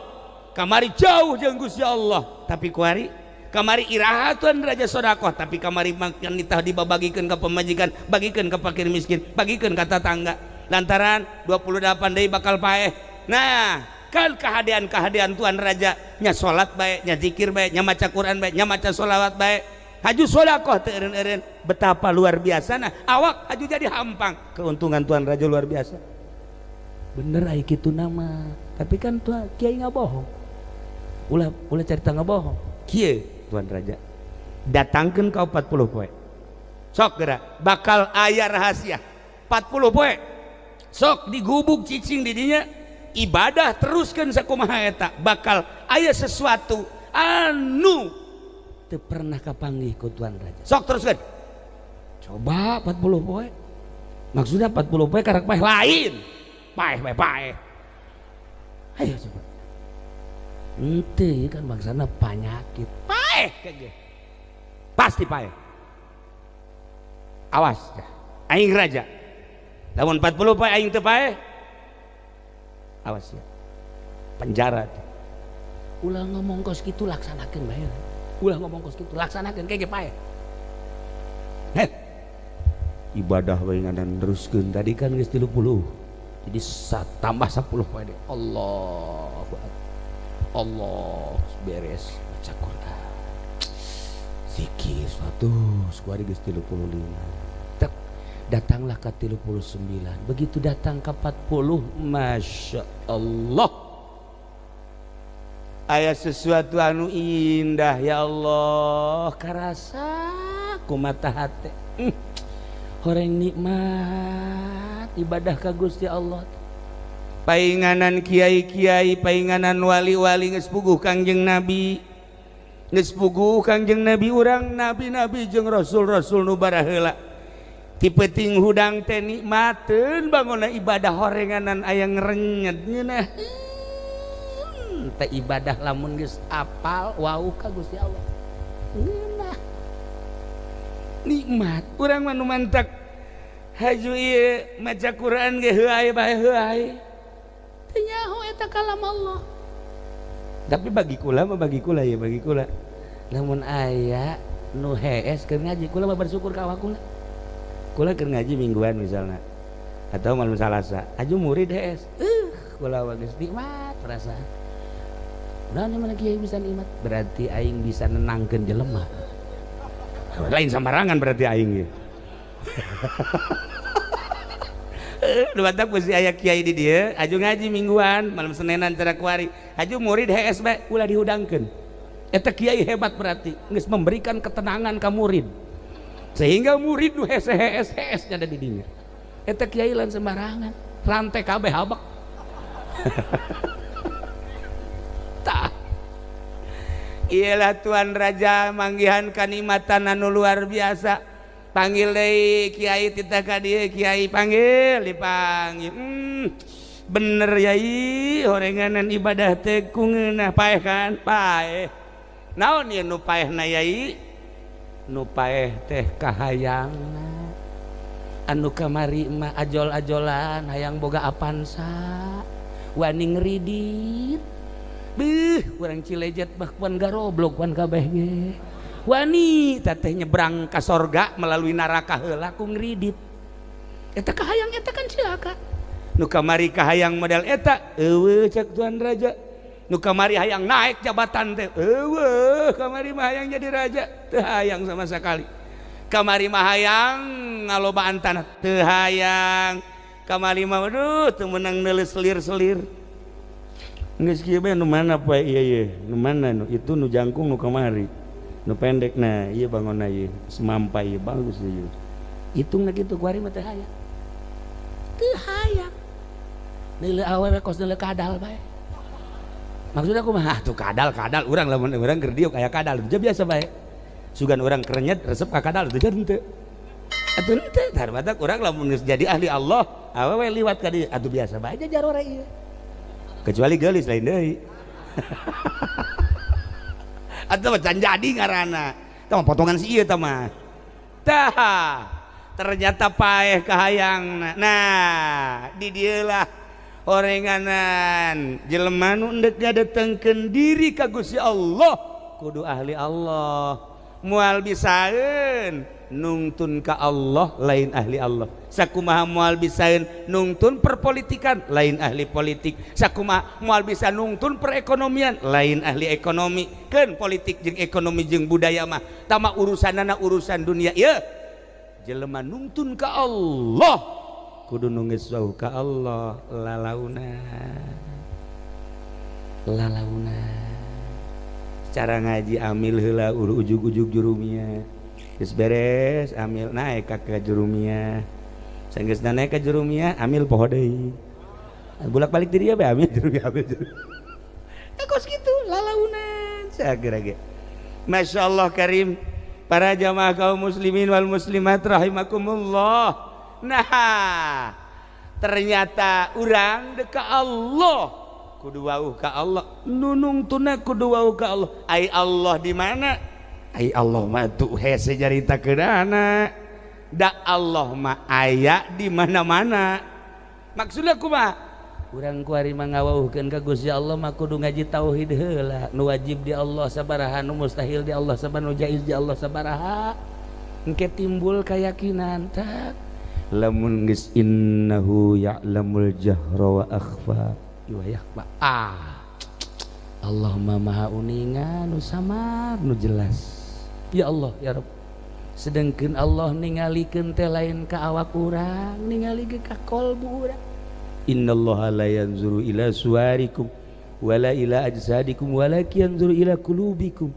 kamari jauh jeung Gusti Allah tapi kuari kamari iraha tuan raja sodakoh tapi kamari makan nitah dibabagikeun ka pemajikan bagikeun ka fakir miskin bagikeun ka tetangga lantaran 28 deui bakal paeh nah kan kehadean tuan raja nya salat bae nya zikir bae nya maca Quran bae nya maca sholawat bae haju sodakoh teu eureun-eureun betapa luar biasana awak haju jadi hampang keuntungan tuan raja luar biasa bener aya kitu nama tapi kan tuan kiai ngabohong ulah cerita ngabohong kieu tuan raja datangkeun ka 40 poe sok geura bakal aya rahasia 40 poe sok digubuk cicing di dinya ibadah teruskeun sakumaha eta bakal aya sesuatu anu teu pernah kapanggih ku tuan raja sok teruskeun coba 40 poe maksudnya 40 poe karak paeh lain paeh ayo coba ente kan maksana penyakit paeh pasti paeh awas aing raja lamun 40 paeh aing teu paeh awas ya penjara ulah ngomong kos kitu laksanakeun bae ulah ngomong kos kitu laksanakeun kege paeh ibadah bae ngadan teruskeun tadi kan geus 30 jadi tambah 10 paeh deh Allah beres baca Quran zikir suatu kuari geus 35 datanglah ke 39 begitu datang ke 40 Masya Allah aya sesuatu anu indah ya Allah karasa ku mata hate horeng nikmat ibadah ka Gusti Allah painganan kiai-kiai painganan wali-wali geus puguh Kangjeng Nabi geus puguh Kangjeng Nabi urang nabi-nabi jeung rasul-rasul nu baraheula ti peuting hudang teh nikmateun bangunna ibadah horenganan aya ngrenyet ngeunah teh ibadah lamun geus apal wau ka Gusti Allah ngeunah nikmat urang mah nu mantak haju ieu maca Quran ge heuai bae heuai teu nyaho eta kalam Allah. Tapi bagi kula lamun aya nu hees keur ngaji kula mah bersyukur ka awak kula keur ngaji mingguan misalna atau malam Salasa aju murid hees kula geus nikmat perasaan udah mana kiai bisa nikmat berarti aing bisa nenangkeun jelema lain sembarangan berarti aing ge lu batak mesti aya kiai di dieu aju ngaji mingguan malam Senenan cara kuari aju murid hees bae ulah dihudangkeun eta kiai hebat berarti geus memberikan ketenangan ka murid sehingga murid nu hees nya ada di dinya eta kiai lain sembarangan rantai kabeh habak tah iyalah Tuan Raja manggihan kanikmatan anu luar biasa panggil deui kiai titah ka dieu kiai panggil dipanggil bener yai horenganan ibadah teh kungeunah paeh kan paeh naon ieu nu paehna yai nu paeh teh kahayangna anu kamari mah ajol-ajolan hayang boga apansa wani ngridit beuh urang Cilejet mah kuan garoblok kuan kabeh ge wani teh nyebrang ka sorga melalui neraka heula ku ngridit eta kahayang eta kan cilaka nu kamari kahayang model eta eueuh cek Tuan Raja nu kamari hayang naik jabatan teh eueuh kamari mah hayang jadi raja teu hayang sama sekali kamari mah hayang ngalobaan tanah teu hayang kamari mah aduh teu meunang neuleus selir-selir geus kieu bae nu mana poe ieu nu mana nu itu nu jangkung nu kamari nu pendek nah iya bangunna ieu semampai ieu bagus ieu hitungna kitu kuari mah teu hayang neuleuh awewe kos neuleuh kadal bae maksudna kumaha tuh kadal urang lamun urang keur diuk aya kadal teu biasa bae sugan urang kerenyet resep ka kadal teu henteu atuh henteu tar batak urang lamun geus jadi ahli Allah awewe liwat ka dieu atuh biasa bae jajar ora ieu kecuali geulis lain deui atau can jadi ngaranna tah potongan si ieu tah mah tah ternyata paeh kahayangna nah di dieu lah horenganan jelema nu endek ngadetengkeun diri ka Gusti Allah kudu ahli Allah moal bisaeun nungtun ka Allah lain ahli Allah sakumaha moal bisaeun nungtun perpolitikan lain ahli politik sakumaha moal bisa nungtun perekonomian lain ahli ekonomi keun politik jeung ekonomi jeung budaya mah tama urusanana urusan dunia ieu jelema nungtun ka Allah kudu nu geus wau ka Allah lalauna cara ngaji amil heula ujug-ujug jurumia geus beres amil naik ka jurumia sanggeusna naik ka jurumia amil poho deui bolak-balik di dieu bae amil jurumia kos kitu lalaunan sagera ge masyaallah karim para jamaah kaum muslimin wal muslimat rahimakumullah nah ternyata urang deka Allah kudu wauh ka Allah nunung tuna kudu wauh ka Allah ai Allah di mana ai Allah mah tuh hese jaritakeunana da Allah mah aya di mana-mana maksudna kumaha urang kuari mah ngawauhkeun ka Gusti Allah mah kudu ngaji tauhid heula nu wajib di Allah sabaraha nu mustahil di Allah sabaraha nu jaiz di Allah sabaraha engke timbul keyakinan tak lamun geus innahu ya'lamul jahra wa akhfa iwayah mah Allah mah maha uningan nu samar nu jelas ya Allah ya Rabb sedengkeun Allah ningalikeun teh lain ka awak urang ningali ge ka qalbu urang innallaha la yanzuru ila suwarikum wala ila ajsadikum walakin yanzuru ila qulubikum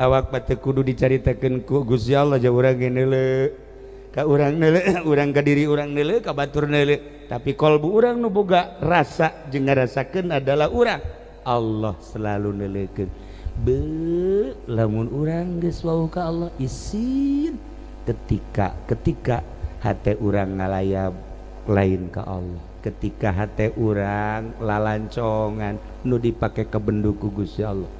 awak mah teu kudu dicaritakeun ku Gusti Allah ja urang ge neuleuh ka urang neuleuh urang ka diri urang neuleuh ka batur neuleuh tapi qalbu urang nu boga rasa jeung ngarasakeun adalah urang Allah selalu neuleukeun lamun urang geus wau ka Allah isin ketika hate urang ngalayap lain ka Allah, ketika hate urang lalancongan nu dipake kebendu ku Gusti Allah.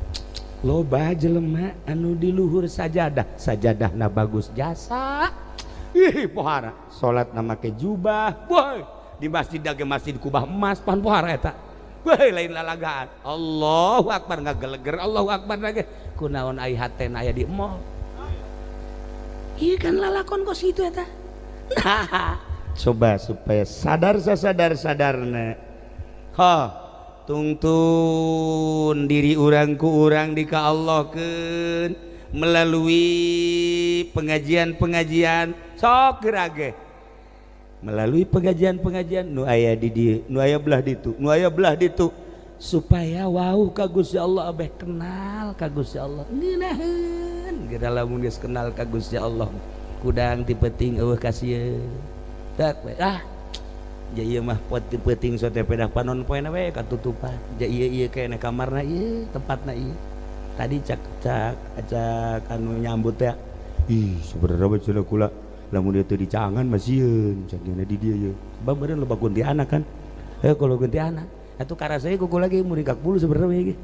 Loba jelema anu di luhur sajadahna bagus jasa, ih pohara salatna make jubah, boy di masjid ge masjid kubah emas pan pohara eta. Wah lain lalagaan. Allahu Akbar ngageleger, Allahu Akbar lagi. Kunaon ai hatena aya di mall. Ieu kan lalakon kos itu eta. Nah, coba supaya sadar-sadarna. Ha, tungtun diri urang ku urang di ka Allah-keun melalui pengajian-pengajian sok gerage. Melalui pengajian-pengajian nu aya di dieu, nu aya belah ditu, supaya wau ka Gusti Allah abeh kenal ka Gusti Allah. Ngeunaheun geura lamun geus kenal ka Gusti Allah kudang ti peuting eueuh ka sieun. Tak we ja ieu mah pot ti peuting sote pedah panon poena we katutupan. Ja ieu kene kamarna ieu, tempatna ieu. Tadi cak anu nyambut teh. Ih, saudara bae kula lamun dia teu dicangan masieun cenah di dieu ye. Bab beureun loba kuntilanak kan. Kalau kuntilanak atuh karasa ieu kuku lagi muri kak bulu sebenarnya we ge.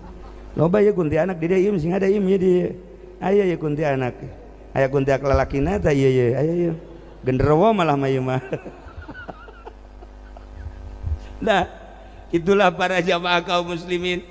Loba ye kuntilanak di dieu ieu sing ada ieu ye di. Aya ye kuntilanak. Aya kuntilanak lalakina tah ieu ye. Aya ye. Genderuwo malah mah ieu mah. Nah, itulah para jamaah kaum muslimin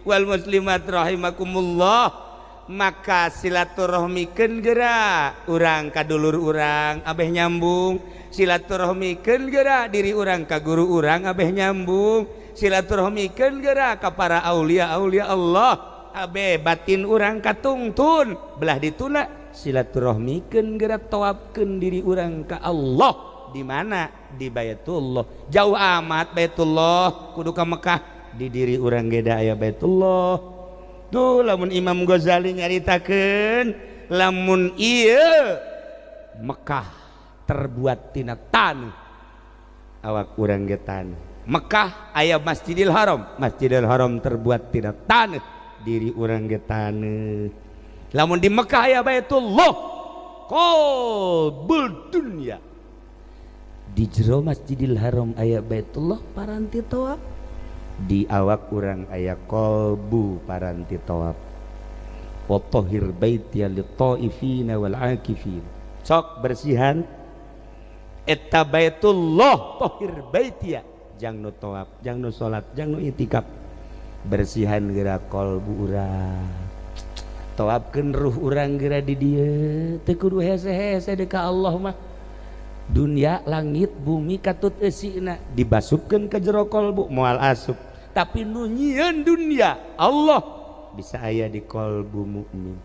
wal muslimat rahimakumullah. Maka silaturahmikeun geura urang ka dulur urang abeh nyambung, silaturahmikeun geura diri urang ka guru urang abeh nyambung, silaturahmikeun geura ka para aulia Allah abeh batin urang katungtun belah dituna, silaturahmikeun geura tawafkeun diri urang ka Allah. Di mana? Di Baitullah. Jauh amat Baitullah, kudu ka Mekah. Di diri urang ge da aya Baitullah. Tuh lamun Imam Ghazali nyaritakeun lamun ieu Mekah terbuat tina taneuh, awak urang ge taneuh. Mekah aya Masjidil Haram terbuat tina taneuh, diri urang ge taneuh. Lamun di Mekah aya Baitullah qalbul dunya, di jero Masjidil Haram aya Baitullah paranti tawaf, di awak urang aya qalbu paranti tawaf. Wa tahhir baiti lit-taifina wal akifin, sok bersihan eta Baitullah, tahhir baiti jang nu tawaf, jang nu salat, jang nu itikaf, bersihan geura qalbu urang, tawafkeun ruh urang geura di dieu. Teu kudu hese-hese deui ka Allah mah. Dunia langit bumi katut eusina dibasupkeun ka jero qalbu moal asup, tapi nu nyieun dunia Allah bisa aya di qalbu mukmin.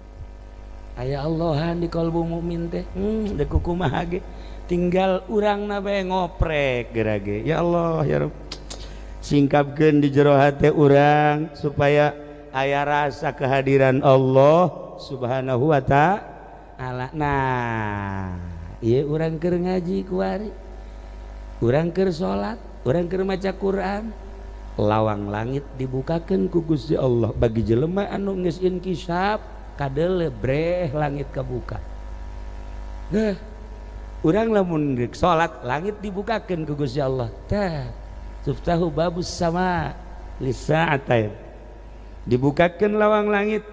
Aya Allahan di qalbu mukmin teh deuk kumaha ge, tinggal urangna bae ngoprek geura ge. Ya Allah ya Rabb, singkapkeun di jero hate urang supaya aya rasa kehadiran Allah Subhanahu wa ta'ala. Nah, iya urang keur ngaji kuari, urang keur salat, urang keur maca Quran, lawang langit dibukakeun ku Gusti Allah bagi jelema anu geus inkisab kadeule breh langit kabuka. Nah, urang lamun geus salat langit dibukakeun ku Gusti Allah. Tah, suftahu babus sama lisa'atain. Dibukakeun lawang langit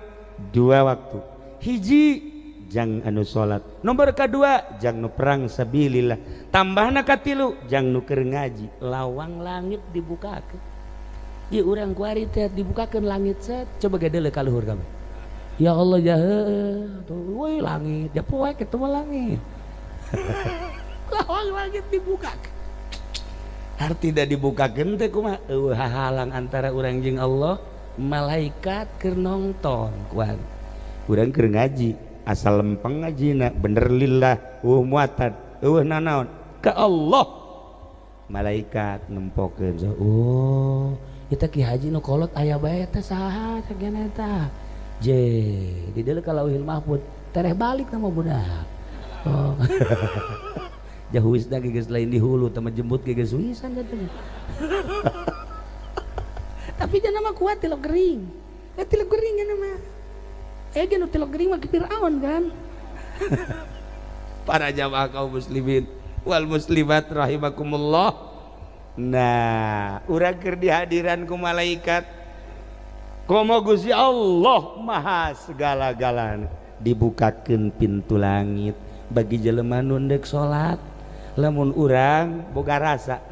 dua waktu. Hiji jang anu salat, nomor kedua jang nu perang sabilillah, tambahna katilu jang nu keur ngaji. Lawang langit dibukakeun. Ieu urang kuari teh dibukakeun langit set, coba gadeuleu ka luhur kabeh. Ya Allah ya heuh, woi langit, ya poe kitu mah langit. Lawang langit dibukakeun. Arti da dibukakeun teh kumaha? Eueuh hahalang antara urang jeung Allah, malaikat keur nongton kuari. Urang keur ngaji asal lempeng ngajina bener lillah muatan nanaon ka Allah, malaikat nempokeun. Oh kita Ki Haji nu kolot aya bae teh saha sagana eta je di dieu ka Lauhil Mahfuz tereh balik nama budak. Oh jahuisna geus lain di hulu teh jembut geus wisan jatuh. Tapi jangan mah kuat tilok gering ya nama. nu telok gering mah Firaun kan. Para jamaah kaum muslimin wal muslimat rahimakumullah. Nah, urang keur dihadiran ku malaikat. Komo Gusti Allah maha segala-galana. Dibukakeun pintu langit bagi jelema nu deuk salat. Lamun urang boga rasa,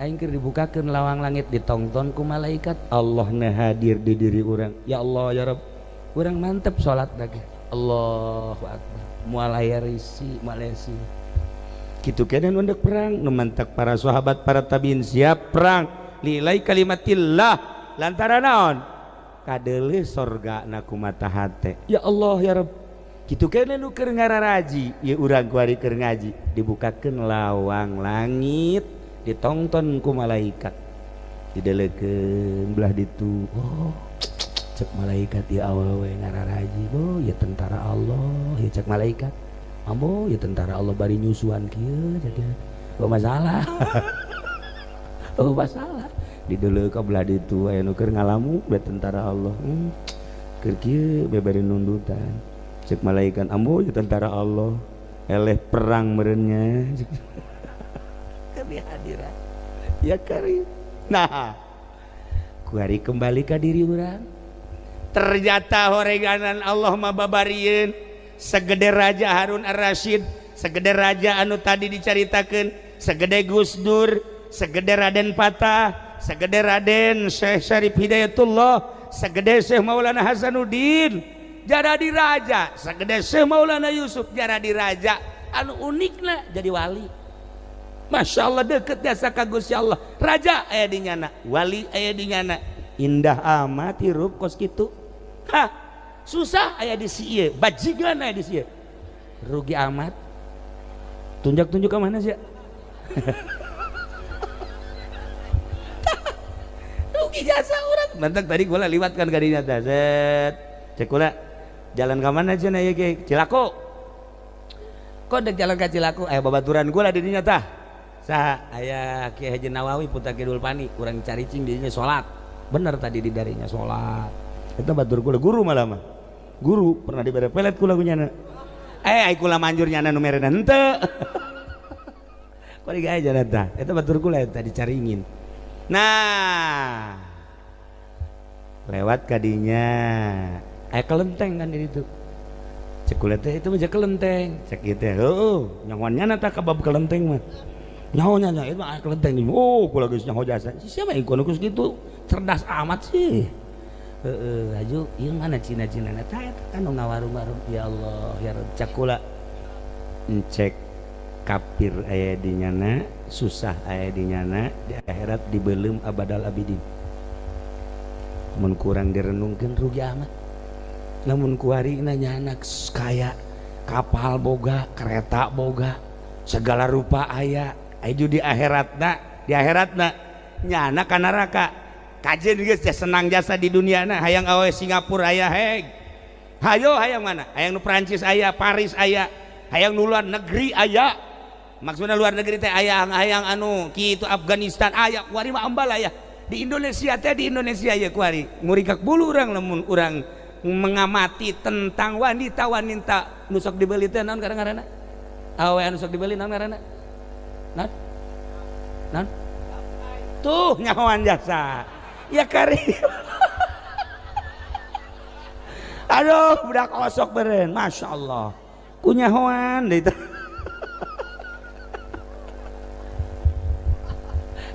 aing keur dibukakeun lawang langit ditongton ku malaikat. Allah na hadir di diri urang. Ya Allah ya Rabb, urang mantep salat da ge. Allahu akbar. Moal aya risi, malesi. Kitu keneh nu deuk perang, nu mantak para sahabat, para tabiin siap perang lillahi kalimatillah lantaran naon? Kadeuleuh sorgana ku mata hate. Ya Allah ya Rabb, kitu keneh nu keur ngararaji ieu urang kuari keur ngaji dibukakeun lawang langit ditongton ku malaikat didelekeun belah ditu. Oh cek malaikat ya awewe ngararaji, oh ya tentara Allah ya cek malaikat, ambo ya tentara Allah bari nyusuan kieu jadi oh masalah. Oh masalah didele ka belah ditu aya nu keur ngalamu belah tentara Allah keur kieu bebari nundutan cek malaikat, ambo ya tentara Allah eleh perang meureunnya. Keur dihadiran ya karim. Nah kuari kembali ka diri urang. Ternyata horeganan Allah mababarieun segede Raja Harun Ar-Rasyid, segede raja anu tadi dicaritakeun, segede Gus Dur, segede Raden Patah, segede Raden Syekh Syarif Hidayatullah, segede Syekh Maulana Hasanuddin jadi raja, segede Syekh Maulana Yusuf jadi raja. Anu unikna jadi wali. Masya Allah deket jasa ka Gusti Allah. Raja aya di nyana, wali aya di nyana. Indah amat hirup kos kitu. Hah, susah aya di sieu, bajigan aya di sieu. Rugi amat. Tunjuk-tunjuk ke mana sih? Rugi jasa orang. Mantak tadi gua liwatkan kadinya teh. Set. Cek kula jalan ke mana cenah ieu ge? Cilaku. Kok dek jalan ka Cilaku? Aya babaturan gua di dinya tah. Saha aya Kiai Haji Nawawi Putra Kidul Pani, urang caricing di dinya salat. Bener tadi di darinya salat. Itu batur kula guru malah mah. Guru pernah dibere pelet kula kunyana. Ai kula manjur nyana nu merena henteu. Kok digawe jalan tah. Eta batur kula eta dicaringin. Nah. Lewat kadinya. Aya kelenteng kan di ditu. Cek kula teh itu mah kelenteng. Cek ieu teh, heueuh, nyahoannya tah ka bab kelenteng mah. Nyahonya itu mah kelenteng nih. Oh, kula geus nyaho jasa. Siapa yang kuno gitu cerdas amat sih. Aju ieu mana Cina-Cina na tah eta kan ngawarung-warung. Ya Allah ya Rabb, cek kula encek kafir aya di nyana, susah aya di nyana, di akhirat dibeulem abadal abidin. Mun kurang direnungkeun rugi amat. Namun kuari nyana kaya, kapal boga, kereta boga, segala rupa aya. Aju di akhiratna nyana ka neraka. Kajen geus senang jasa di dunia na, hayang awe Singapura aya heg. Hayo hayang mana? Hayang nu Prancis aya, Paris aya, hayang nu luar negeri aya. Maksudna luar negeri teh hayang anu kitu Afghanistan aya, kuari mah ambal aya. Di Indonesia teh di Indonesia aya kuari. Ngurikak bulu urang lamun urang mengamati tentang wanita-wanita nu sok dibeli teh naon ngaranna? Awe anu sok dibeli naon ngaranna? Naon? Tuh nyahoan jasa. Ya kari. Aduh budak kosok beren, masya Allah. Kunyahoan deh itu.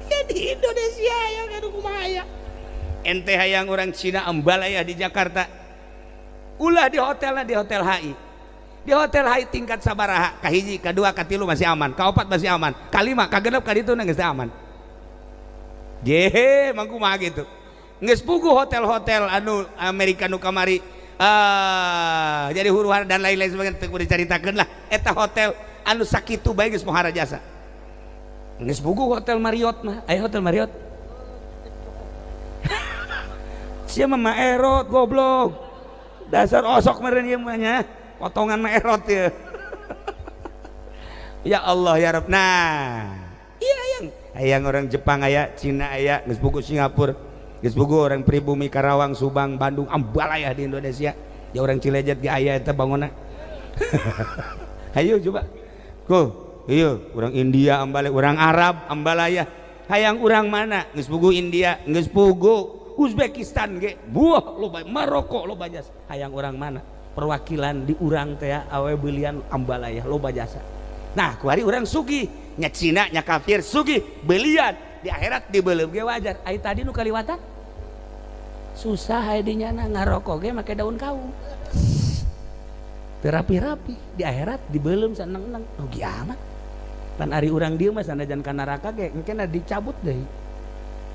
Ya di Indonesia ya kan kumaha ya. Ente hayang orang Cina embal aya di Jakarta. Ulah di hotel HI. Di hotel HI tingkat sabaraha? Kahiji, kadua, katilu masih aman, kaopat masih aman, kalima, kagenep kaditu geus aman. Jehe mangku mah gitu. Geus puguh hotel-hotel anu Amerika nu kamari jadi huru-hara dan lain-lain sebagainya teu dicaritakeun lah. Eta hotel anu sakitu bae geus mohara jasa. Geus puguh hotel Marriott mah. Aya hotel Marriott. Sia mah Maerot goblok. Dasar osok meureun ieu mah nya. Potongan Maerot ya. Ya Allah ya Rabb. Nah, iya hayang orang Jepang aya, Cina aya, geus puguh Singapura, geus puguh orang pribumi Karawang, Subang, Bandung, ambal aya di Indonesia. ya orang Cilejet ge aya eta bangunan. Hayu coba ko iya orang India ambale orang Arab ambalaya hayang urang mana geus pugu India geus pugu Uzbekistan ge buah loba Maroko loba jasa hayang urang mana perwakilan di urang teh awe belian ambalaya loba jasa. Nah kuari urang sugih nya Cina nya kafir sugih belian di akhirat dibeuleum ge wajar. Ai tadi nu kaliwatan susah aya dinya ngarokok ge make daun kaung terapi-rapi di akhirat dibeuleum saneng-neng rugi amat. Pan ari urang dieu mah sanajan ka neraka ge engke dicabut deui.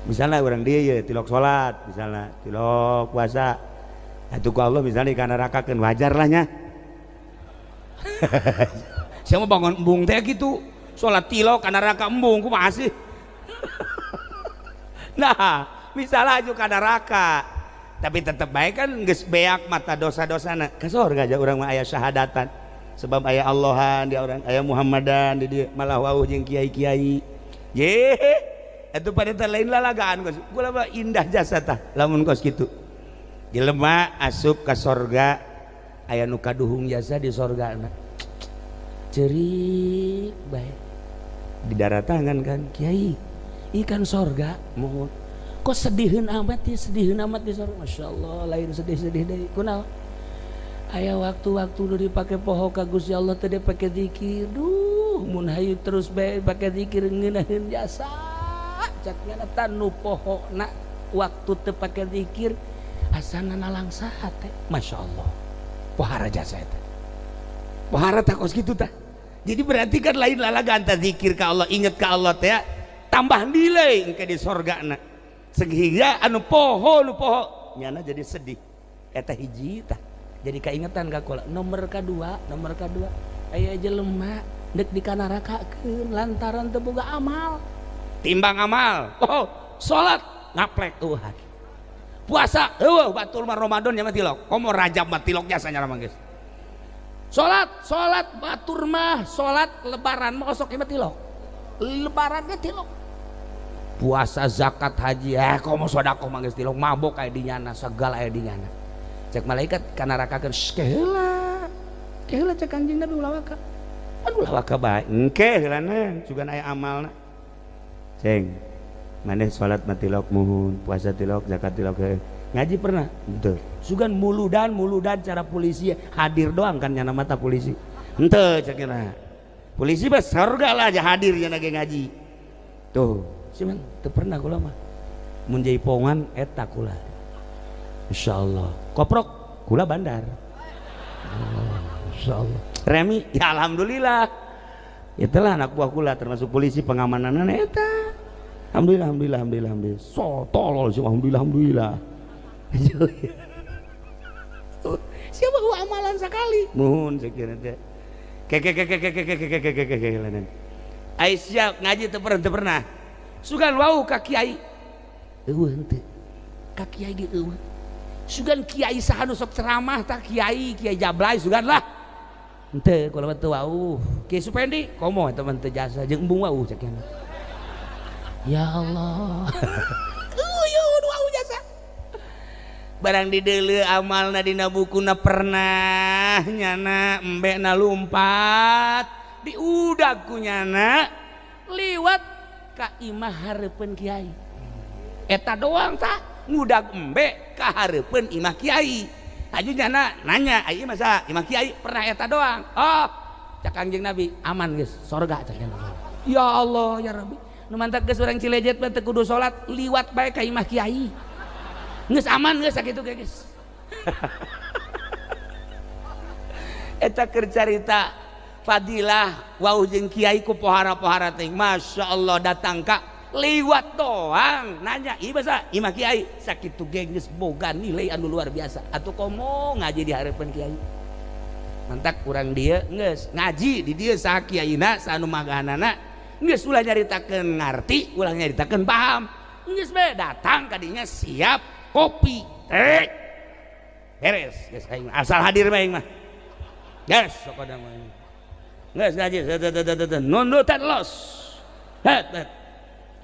Misalnya orang dia ya tilok sholat, misalnya tilok puasa, itu ku Allah misalnya di neraka kan wajar lah nya. Saya mau bangun embung teh gitu, sholat tilok karena neraka embung, ku masih. Nah, misalnya juga neraka, tapi tetap baik kan geus beak mata dosa-dosana. Ka surga aja urang mah aya syahadatan. Sebab aya Allahan dia orang aya Muhammadan di dia malah wauh jeung kiai-kiai. Ye. Itu pada lain lalagaan kos gula mah indah jasa tah lamun kos kitu jelema asup ka sorga aya nu kaduhung jasa di sorgana ceurik bae di daratangan kan kiai ikan sorga mohon kok sediheun amat ya sediheun amat di sorga masyaallah lain sedih-sedih deui kunaon aya waktu-waktu nu dipake poho ka Gusti Allah teh dipake zikir duh mun hayu terus bae pake zikir ngeunaheun jasa caknya tanu pohona waktu teu pake zikir asana nalangsa teh masyaallah pohara jasa eta pohara tah kos kitu tah jadi berarti kan lain lalagan tah zikir ka Allah inget ka Allah teh tambah nilai engke di sorgana sehingga anu poho nyana jadi sedih eta hiji tah jadi kaingetan ka kula nomor kedua aya jelema deuk di kanarakakeun lantaran teu boga amal timbang amal salat ngaplek Tuhan puasa batul mah Ramadan nya mah tilok komo Rajab mah tilok jasanya mah geus salat batur mah salat lebaran mah osok mah tilok lebaran ge tilok puasa zakat haji komo sedekah mah geus tilok mabok aya dinyana segala aya dinyana cek malaikat kana rakakeun keheula cek anjing Nabi ulah waka bae engke heulana sugan aya amalna ceng maneh salat mah tilok muhun puasa tilok zakat tilok ngaji pernah henteu sugan muludan cara polisi hadir doang kan nya mata polisi henteu cekna polisi mah surga lah aja hadir nya ge ngaji tuh cuman teu pernah kula mah mun jaipongan eta kula insyaallah koprok kula bandar insyaallah remi ya alhamdulillah itulah anak buah kula termasuk polisi pengamanan eta alhamdulillah so tolol sih alhamdulillah siapa gua amalan sekali mohon sekiranya teh Aisyah ngaji teu pernah sugan wau ka kiai eueuh henteu ka kiai ge eueuh sugan kiai saha nu sok ceramah tah kiai Jablay sugan lah henteu kula mah teu wau Kiai Supendi komo eta mah teu jasa jeung embung wau cek nya ya Allah wau jasa barang dideuleu amalna dina bukuna pernah nyana embena lumpat diudag ku nyana liwat ka imah hareupeun kiai eta doang tah ngudag embe ka hareupeun imah kiai aju nyana nanya ieu masa imah kiai pernah eta doang oh cak Kangjeng Nabi aman geus sorga cak ya Allah ya Rabbi nu mantap geus urang Cilejet mah teu kudu salat liwat bae ka imah kiai geus aman geus sakitu geus eta keur carita fadilah wau jeung kiai ku pohara-pohara teh masyaallah datang ka liwat doang nanya ieu basa imah kiai sakitu ge geus boga nilai anu luar biasa atuh komo ngaji di hareupeun kiai mantap urang dieu geus ngaji di dieu saha kiaina saha nu magahanana geus ulah nyaritakeun ngarti ulah nyaritakeun paham geus bae datang ka dinya siap kopi teh beres geus aing asal hadir bae aing mah geus sok ada mah geus ngaji nundutan los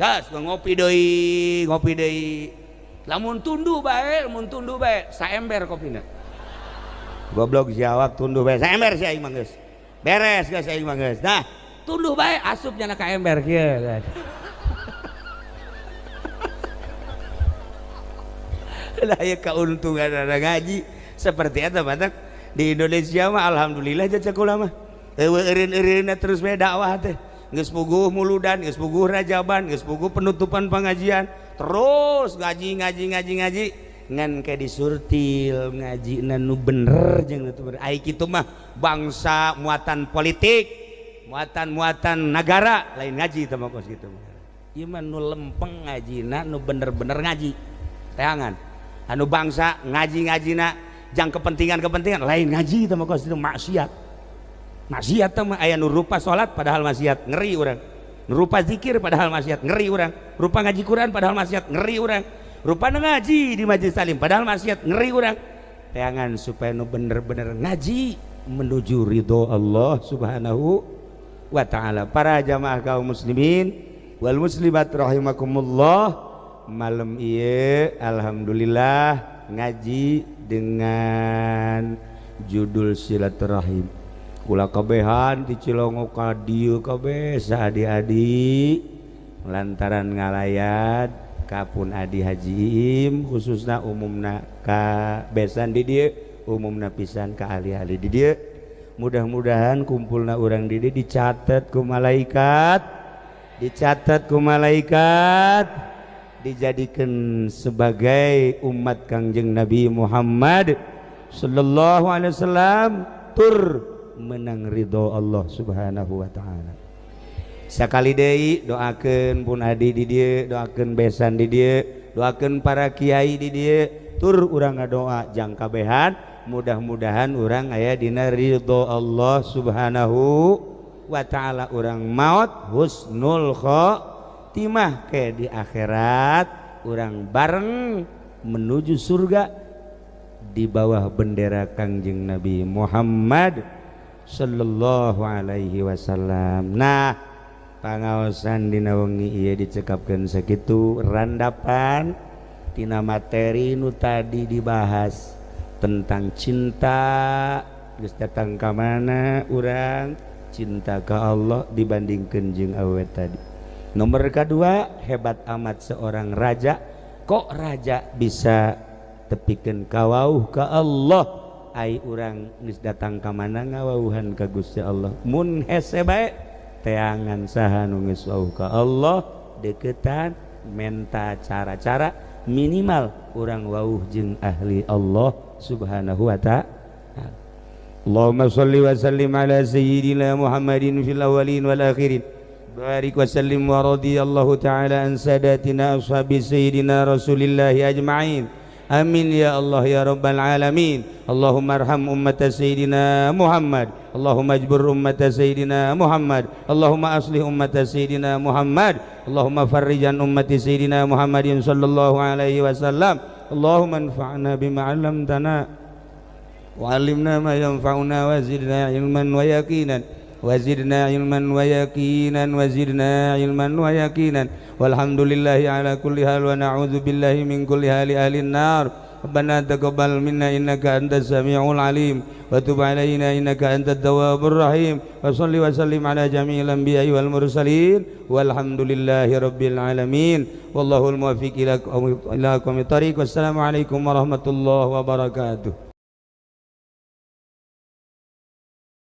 gas ngopi deui lamun tundu bae saember kopina goblok jawab tunduh bae ember si aing mah geus beres geus aing mah geus nah tunduh bae asupnya na ka ember kieu kan lah ya keuntungan ada ngaji seperti eta batak di Indonesia mah alhamdulillah jasa kula mah eueureun-eureunna terus bae dakwah teh geus puguh muludan geus puguh rajaban geus puguh penutupan pengajian terus ngaji ngan kayak disurtil ngaji nu bener jeung nu bener ai kitu mah bangsa muatan politik muatan negara lain ngaji teh mah kos kitu ieu mah nu lempeng ngajina nu bener-bener ngaji teangan anu bangsa ngaji-ngajina jang kepentingan lain ngaji teh mah kos kitu maksiat teh mah aya nu rupa salat padahal maksiat ngeri urang nu rupa zikir padahal maksiat ngeri urang rupa ngaji Quran padahal maksiat ngeri urang rupa ngaji di majelis salim padahal maksiat ngeri urang teangan supaya nu bener-bener ngaji menuju ridho Allah subhanahu wa ta'ala. Para jamaah kaum muslimin wal muslimat rahimakumullah, malam ieu alhamdulillah ngaji dengan judul silaturahim. Kula kabehan di Cilongo ka dieu kabeh saadi-adi lantaran ngalayat kapun adi Haji Im khususna umumna ka besan di dieu umumna pisan ka ahli-ahli di dieu. Mudah-mudahan kumpulna urang di dieu dicatet ku malaikat, dijadikan sebagai umat Kangjeng Nabi Muhammad sallallahu alaihi wasallam tur menang ridho Allah subhanahu wa ta'ala. Sakali deui doakeun pun adi di dieu, doakeun besan di dieu, doakeun para kiai di dieu, tur urang ngadoa jang kabehan mudah-mudahan urang aya dina ridho Allah subhanahu wa ta'ala, urang maot husnul khotimah ke di akhirat urang bareng menuju surga di bawah bendera Kangjeng Nabi Muhammad sallallahu alaihi wasallam. Nah, pangaosan dina wengi ieu dicekapkeun sakitu randapan tina materi nu tadi dibahas tentang cinta. Geus datang ka mana urang cinta ka Allah dibandingkeun jeung awet tadi. Nomor kedua, hebat amat seorang raja. Kok raja bisa tepikeun kawauh ka Allah? Ai urang geus datang ka mana ngawauhan ka Gusti Allah. Mun hese bae teangan saha nu geus wauh ka Allah deukeutan menta cara-cara minimal urang wauh jeung ahli Allah subhanahu wa ta'ala. Allahumma shalli wa sallim ala sayyidina Muhammadin fil awwalin wal akhirin. Barik wa sallim wa radiyallahu ta'ala an sadatina ashabi sayyidina Rasulillah ajma'in. Amin ya Allah ya rabbal alamin. Allahumma arham ummata sayyidina Muhammad, Allahumma ajbur ummata sayyidina Muhammad, Allahumma aslih ummata sayyidina Muhammad, Allahumma farrijan ummati sayyidina Muhammadin sallallahu alaihi wasallam. Allahumma anfa'na bima 'allamtana wa 'allimna ma yanfa'una wa zidna ilman wa yaqinan wazidna ilman wa yaqinan wazidna ilman wa yaqinan walhamdulillahi ala kulli hal wa na'udzu billahi min kulli hali ahlin nar. Rabbana taqabbal minna innaka antas samiul alim wa tub alaina innaka antat tawwabur rahim wa shalli wa sallim ala jami'il anbiya'i wal mursalin walhamdulillahi rabbil alamin wallahul muwaffiq ila aqwamit thariq. Wassalamu alaikum warahmatullahi wabarakatuh.